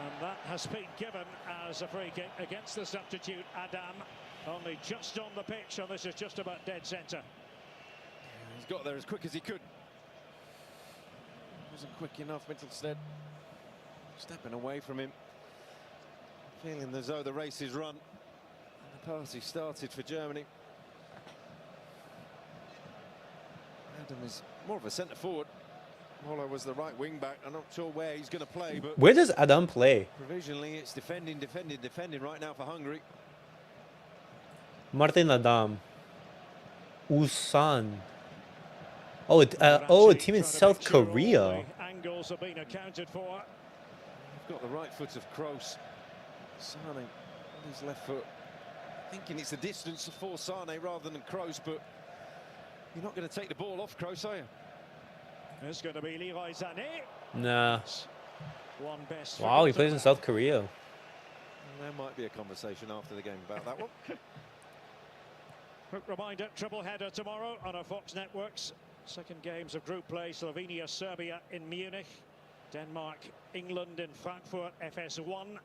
And that has been given as a free kick against the substitute Adam. Only just on the pitch, and this is just about dead centre. He's got there as quick as he could. Wasn't quick enough, Mittelstedt. Stepping away from him. Feeling as though the race is run. And the party started for Germany. Adam is more of a centre forward. Moller was the right wing back. I'm not sure where he's going to play, but Where does Adam play? provisionally it's defending right now for Hungary. Martin Adam. Ulsan. Oh, a team in South Korea. Angles have been accounted for. Got the right foot of Kroos. Sane on his left foot. Thinking it's the distance for Sane rather than Kroos, but you're not going to take the ball off Kroos, are you? It's going to be Leroy Sané. Nah. One best. Wow, he plays in South Korea. There might be a conversation after the game about that one. Quick reminder, triple header tomorrow on our Fox networks. Second games of group play, Slovenia, Serbia in Munich. Denmark, England in Frankfurt, FS1.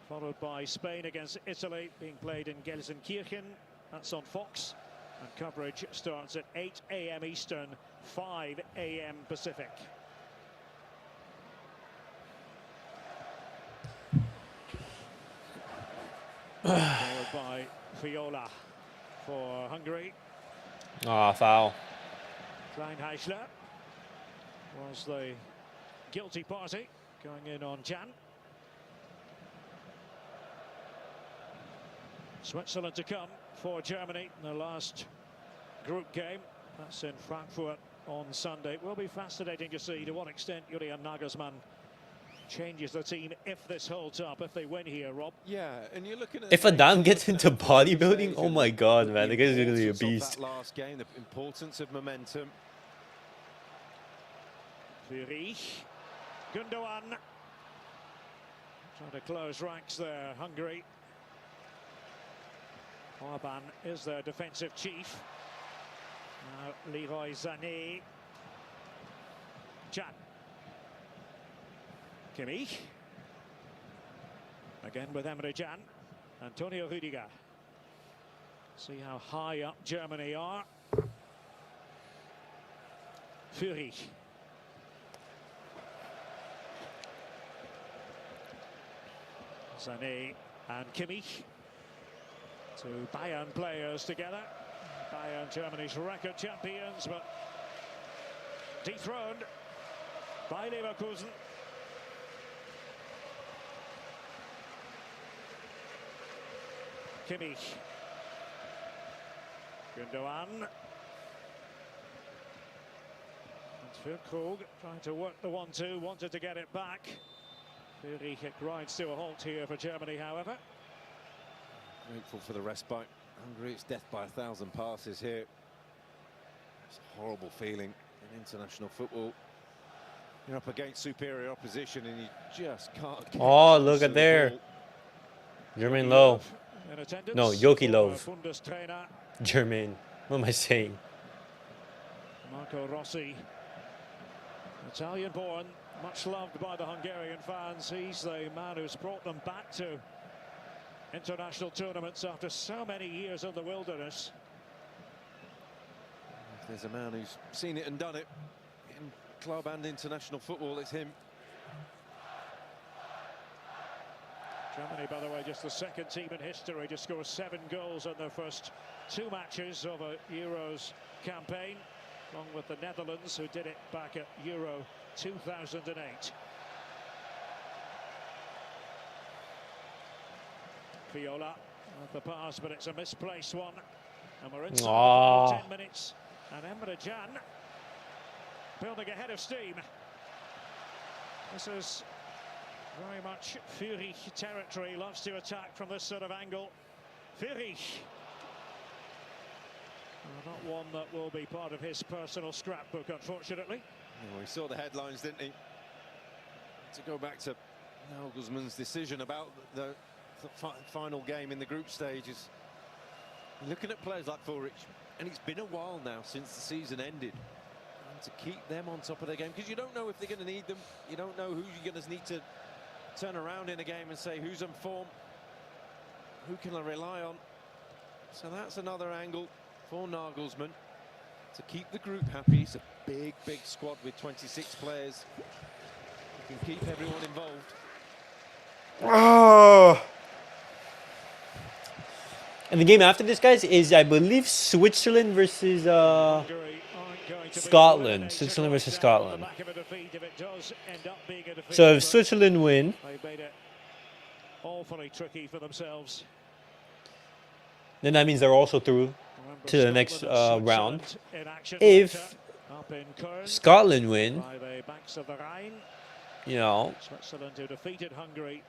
Followed by Spain against Italy, being played in Gelsenkirchen. That's on Fox. And coverage starts at 8 a.m. Eastern, 5 a.m. Pacific. Followed by Viola for Hungary. Ah, foul. Kleinheisler was the guilty party, going in on Jan. Switzerland to come for Germany in the last group game. That's in Frankfurt on Sunday. It will be fascinating to see to what extent Julian Nagelsmann changes the team if this holds up, if they win here, Rob. Yeah, and you're looking at If Adam gets into bodybuilding, oh my god, man, the guy's gonna be a beast. That last game, the importance of momentum. Fury. Gundogan. Trying to close ranks there, Hungary. Orban is their defensive chief. Now Leroy Sané. Jan. Kimmich. Again with Emre Can. Antonio Rüdiger. See how high up Germany are. Fury. Sané and Kimmich. Two Bayern players together. Bayern, Germany's record champions, but dethroned by Leverkusen. Kimmich. Gundogan. And Füllkrug trying to work the 1-2, wanted to get it back. Fury grinds to a halt here for Germany, however. Grateful for the respite. Hungary, it's death by 1,000 passes here. It's a horrible feeling in international football. You're up against superior opposition and you just can't get Oh, close look to at the there. ball. Jermaine Lowe. In attendance. No, Jogi Löw. Bundestrainer Jermaine. What am I saying? Marco Rossi. Italian born, much loved by the Hungarian fans. He's the man who's brought them back to international tournaments after so many years in the wilderness. If there's a man who's seen it and done it in club and international football, it's him. Germany, by the way, just the second team in history to score 7 goals in their first 2 matches of a Euros campaign, along with the Netherlands, who did it back at Euro 2008. Viola with the pass, but it's a misplaced one. And we're inside the final 10 minutes. And Emre Can building ahead of steam. This is very much Fury territory. Loves to attack from this sort of angle. Fury. Not one that will be part of his personal scrapbook, unfortunately. Well, we saw the headlines, didn't he? To go back to Nagelsmann's decision about the final game in the group stages. Looking at players like Fulrich, and it's been a while now since the season ended. And to keep them on top of their game, because you don't know if they're going to need them. You don't know who you're going to need to turn around in a game and say who's on form, who can I rely on. So that's another angle for Nagelsmann to keep the group happy. It's a big squad with 26 players. You can keep everyone involved. Oh. And the game after this, guys, is, I believe, Switzerland versus Scotland. Switzerland versus Scotland. So if Switzerland win, awfully tricky for themselves. then that means they're also through to the next round. If Scotland win, you know, Switzerland who defeated Hungary,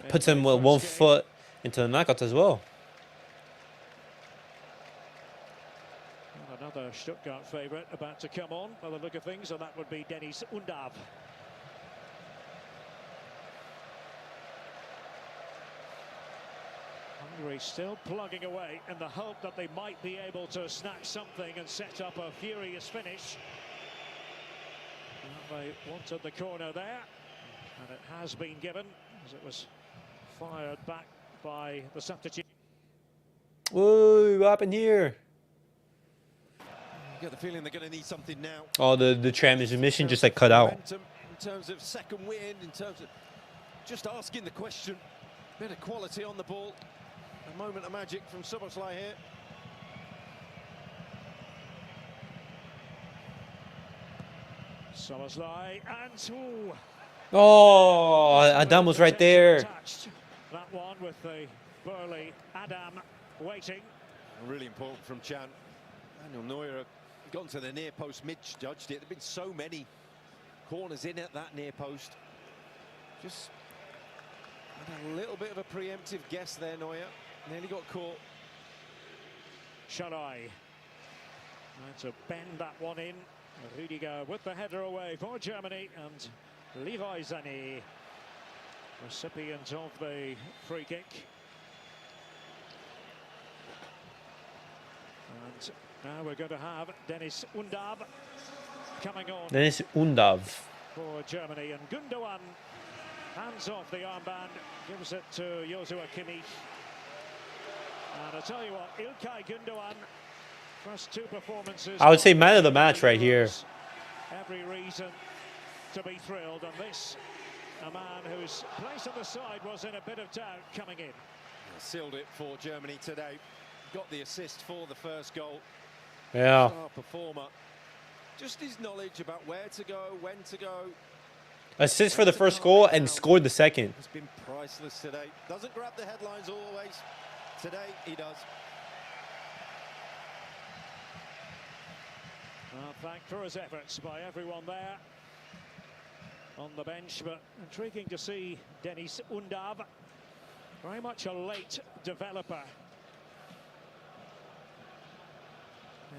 puts them with one foot into the knockouts as well. Another Stuttgart favourite about to come on by the look of things, and that would be Dennis Undav. Hungary still plugging away in the hope that they might be able to snatch something and set up a furious finish. And they wanted the corner there, and it has been given as it was fired back by the substitute. Whoa, what happened here? You get the feeling they're going to need something now. Oh, the transmission just like cut out. In terms of second wind, in terms of just asking the question. Bit of quality on the ball. A moment of magic from Szoboszlai here. Szoboszlai and Oh, Adam was right there. That one with the burly Adam waiting. Really important from Chan. Daniel Neuer gone to the near post, misjudged it. There have been so many corners in at that near post. Just had a little bit of a preemptive guess there, Neuer. Nearly got caught. Shalai. And to bend that one in. Rüdiger with the header away for Germany, and Levi Zani, recipient of the free kick. And now we're going to have Dennis Undav coming on. Dennis Undav. For Germany, and Gundogan hands off the armband, gives it to Joshua Kimmich. And I tell you what, Ilkay Gundogan, first two performances. I would say man of the match right here. Every reason to be thrilled, and this, a man whose place on the side was in a bit of doubt coming in. Sealed it for Germany today. Got the assist for the first goal. Yeah. Star performer. Just his knowledge about where to go, when to go. Assist for the first goal and scored the second. It's been priceless today. Doesn't grab the headlines always. Today he does. Thanked for his efforts by everyone there on the bench, but intriguing to see Dennis Undav, very much a late developer.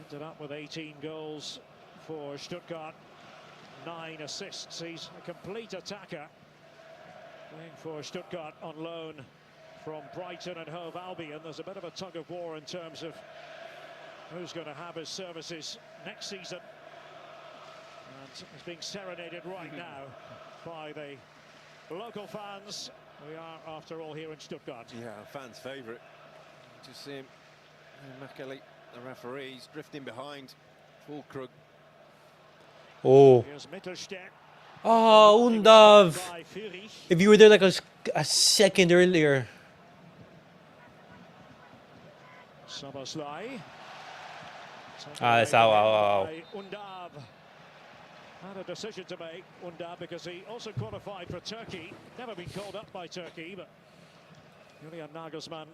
Ended up with 18 goals for Stuttgart, 9 assists. He's a complete attacker, playing for Stuttgart on loan from Brighton and Hove Albion. There's a bit of a tug of war in terms of who's going to have his services next season. And he's being serenaded right now by the local fans. We are, after all, here in Stuttgart. Yeah, fans' favourite. Just see him, Makeli, the referees, drifting behind. Fulkrug. Oh. Here's Mittelstedt. Oh, Undav. If you were there like a second earlier. Szoboszlai. That's out. Undav had a decision to make, Undav, because he also qualified for Turkey. Never been called up by Turkey, but Julian Nagelsmann,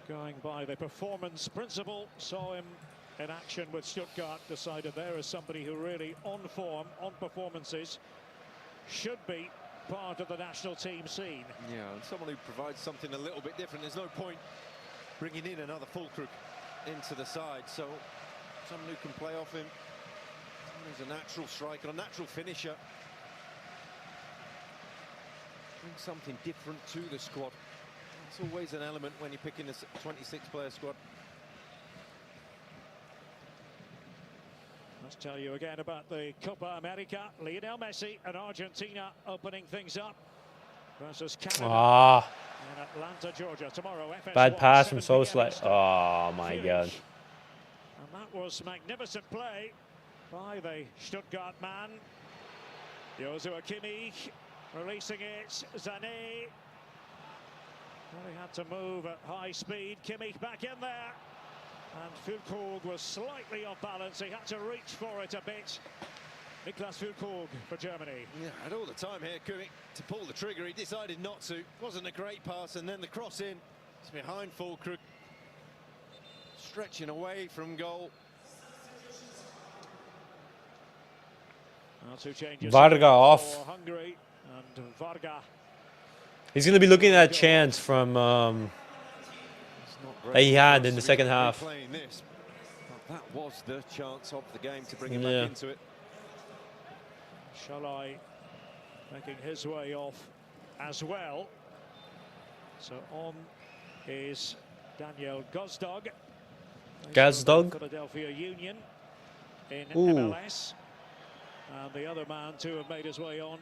going by the performance principle, saw him in action with Stuttgart, decided there is somebody who really on form, on performances, should be part of the national team scene. Yeah, and someone who provides something a little bit different. There's no point bringing in another Fulkrug into the side, so someone who can play off him, someone He's a natural striker, a natural finisher. Bring something different to the squad. It's always an element when you're picking a 26-player squad. Let's tell you again about the Copa America. Lionel Messi and Argentina opening things up versus Canada in Atlanta, Georgia. Tomorrow, Bad pass from 7 Soboslai. p.m. Oh my God. And that was magnificent play by the Stuttgart man. Joshua Kimmich releasing it. Sané. Well, he had to move at high speed. Kimmich back in there. And Füllkrug was slightly off balance. He had to reach for it a bit. Niklas Füllkrug for Germany. Yeah, had all the time here, Kimmich, to pull the trigger. He decided not to. Wasn't a great pass, and then the cross in. It's behind Füllkrug. Stretching away from goal. Now 2 changes. Varga off. For Hungary, and Varga. He's going to be looking at that chance from that he had in the second half. This, but that was the chance of the game to bring him back into it. Shalai making his way off as well. So on is Daniel Gazdag. Philadelphia Union in MLS. And the other man to have made his way on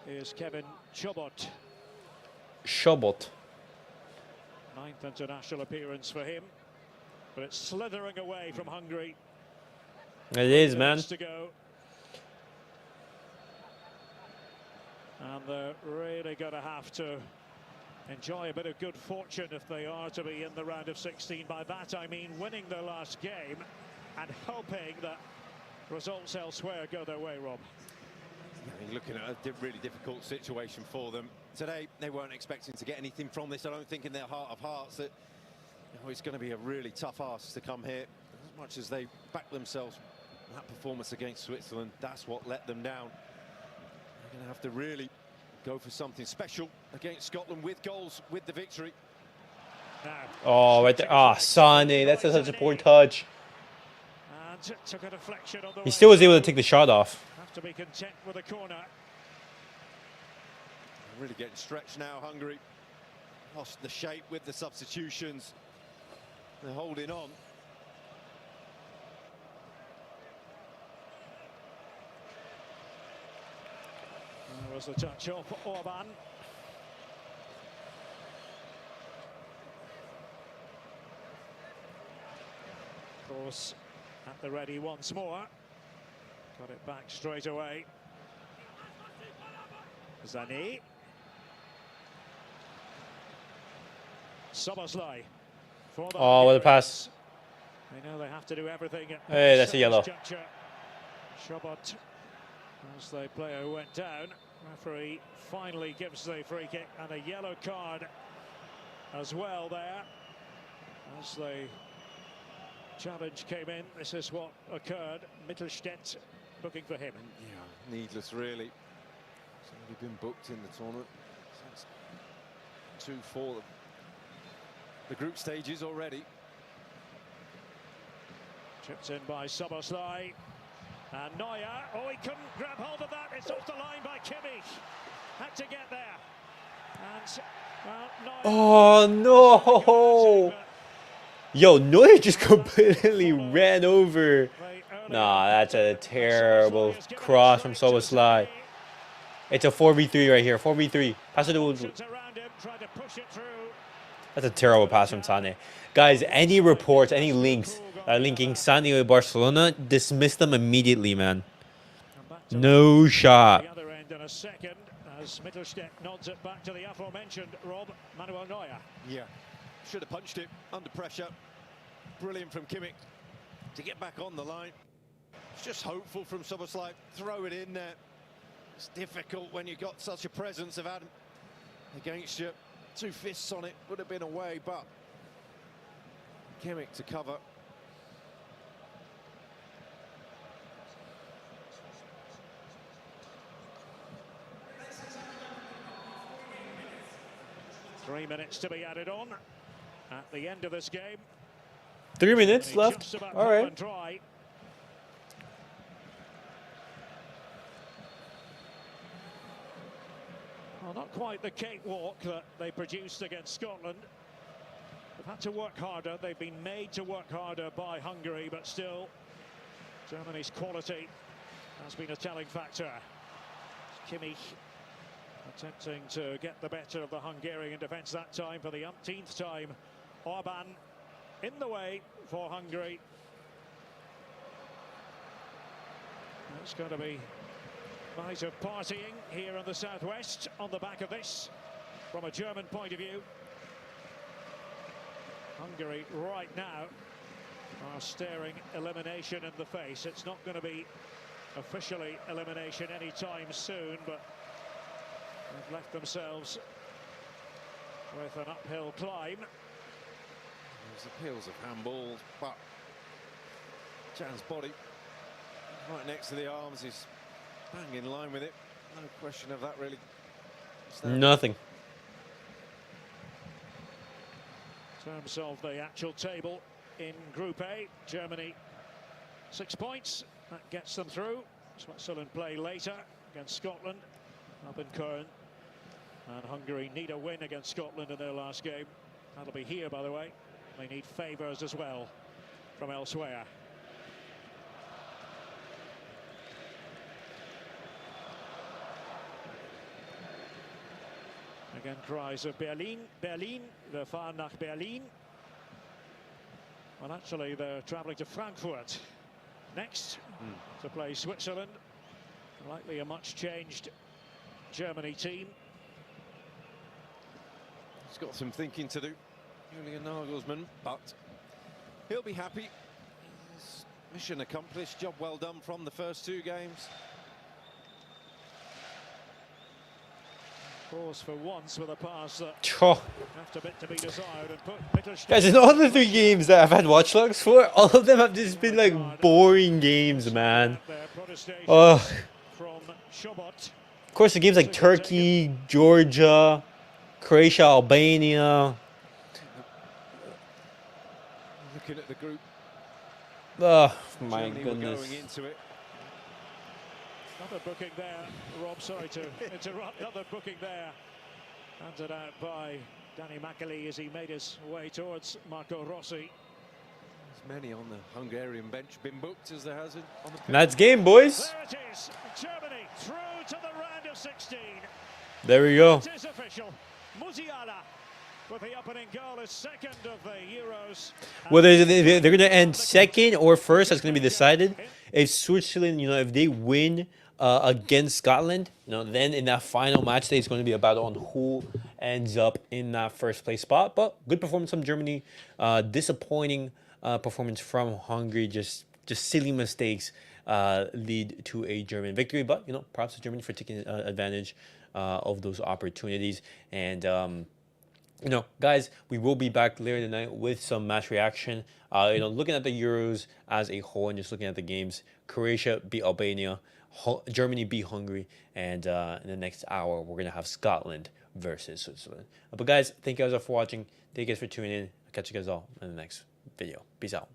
is Kevin Chobot. 9th international appearance for him, but it's slithering away from Hungary. It is, man. To go. And they're really going to have to enjoy a bit of good fortune if they are to be in the round of 16. By that I mean winning their last game and hoping that results elsewhere go their way, Rob. You're looking at a really difficult situation for them. Today, they weren't expecting to get anything from this. I don't think in their heart of hearts that it's going to be a really tough ask to come here. As much as they back themselves, that performance against Switzerland, that's what let them down. They're going to have to really go for something special against Scotland with goals, with the victory. Oh, right there. Ah, Sané, that's such a poor touch. And took a deflection on the He still was able to take the shot off. Have to be content with a corner. Really getting stretched now, Hungary. Lost the shape with the substitutions. They're holding on. There was the touch off Orban. Of course, at the ready once more. Got it back straight away. Zani. Soboslai. Oh, what a pass. They know they have to do everything. Hey, that's a yellow. Chobot, as the player went down. Referee finally gives the free kick and a yellow card as well there. As the challenge came in, this is what occurred. Mittelstädt looking for him. Yeah, needless really. He's already been booked in the tournament. Since 2-4 the group stages already. Chipped in by Soboslai. And Neuer, oh, he couldn't grab hold of that. It's off the line by Kimmich. Had to get there. And, well, Neuer. Oh, no. Yo, Neuer just completely ran over. Nah, that's a terrible cross from Soboslai. It's a 4v3 right here. 4v3. Pass it to. That's a terrible pass from Sané. Guys, any reports, any links linking Sané with Barcelona, dismiss them immediately, man. No shot. The other end in a second as Mittelstädt nods it back to the aforementioned Manuel Neuer. Yeah, should have punched it under pressure. Brilliant from Kimmich to get back on the line. It's just hopeful from Soboslai. Throw it in there. It's difficult when you've got such a presence of Adam against you. 2 fists on it would have been away, but Kimmich to cover. Three minutes to be added on at the end of this game. 3 minutes left. All right. Well, not quite the cakewalk that they produced against Scotland. They've had to work harder. They've been made to work harder by Hungary, but still, Germany's quality has been a telling factor. Kimmich attempting to get the better of the Hungarian defence that time for the umpteenth time. Orban in the way for Hungary. It's going to be a night of partying here in the southwest on the back of this, from a German point of view. Hungary right now are staring elimination in the face. It's not going to be officially elimination anytime soon, but they've left themselves with an uphill climb. There's appeals of handballs, but Jan's body right next to the arms is bang in line with it. No question of that, really. Nothing. In terms of the actual table in Group A, Germany 6 points. That gets them through. Switzerland play later against Scotland up in Köln. And Hungary need a win against Scotland in their last game. That'll be here, by the way. They need favours as well from elsewhere. Again, cries of Berlin, Berlin, wir fahren nach Berlin. Well, actually, they're travelling to Frankfurt next to play Switzerland. Likely a much changed Germany team. He's got some thinking to do, Julian Nagelsmann, but he'll be happy. Mission accomplished, job well done from the first 2 games. Pause for once with a pass that Oh. left a bit to be desired and put Mittelstadt. Guys, in all the 3 games that I've had watchlogs for, all of them have just been like boring games, man. Oh. From Shobot. Of course, the games like Turkey, Georgia, Croatia, Albania. Looking at the group, Oh, my Germany were goodness. going into it. Another booking there, Rob, sorry to interrupt, another booking there. Handed out by Danny McAlee as he made his way towards Marco Rossi. There's many on the Hungarian bench been booked as there has on the pitch. And that's game, boys. There it is, Germany through to the round of 16. There we go. It is official. Musiala with the opening goal, is second of the Euros. Well, they're going to end second or first. That's going to be decided. If Switzerland, if they win against Scotland, then in that final match day, it's going to be about on who ends up in that first place spot. But good performance from Germany. Disappointing performance from Hungary. Just silly mistakes lead to a German victory. But props to Germany for taking advantage of those opportunities. And guys, we will be back later tonight with some match reaction. Looking at the Euros as a whole and just looking at the games. Croatia beat Albania. Germany beat Hungary. And in the next hour, we're going to have Scotland versus Switzerland. But guys, thank you guys all for watching. Thank you guys for tuning in. I'll catch you guys all in the next video. Peace out.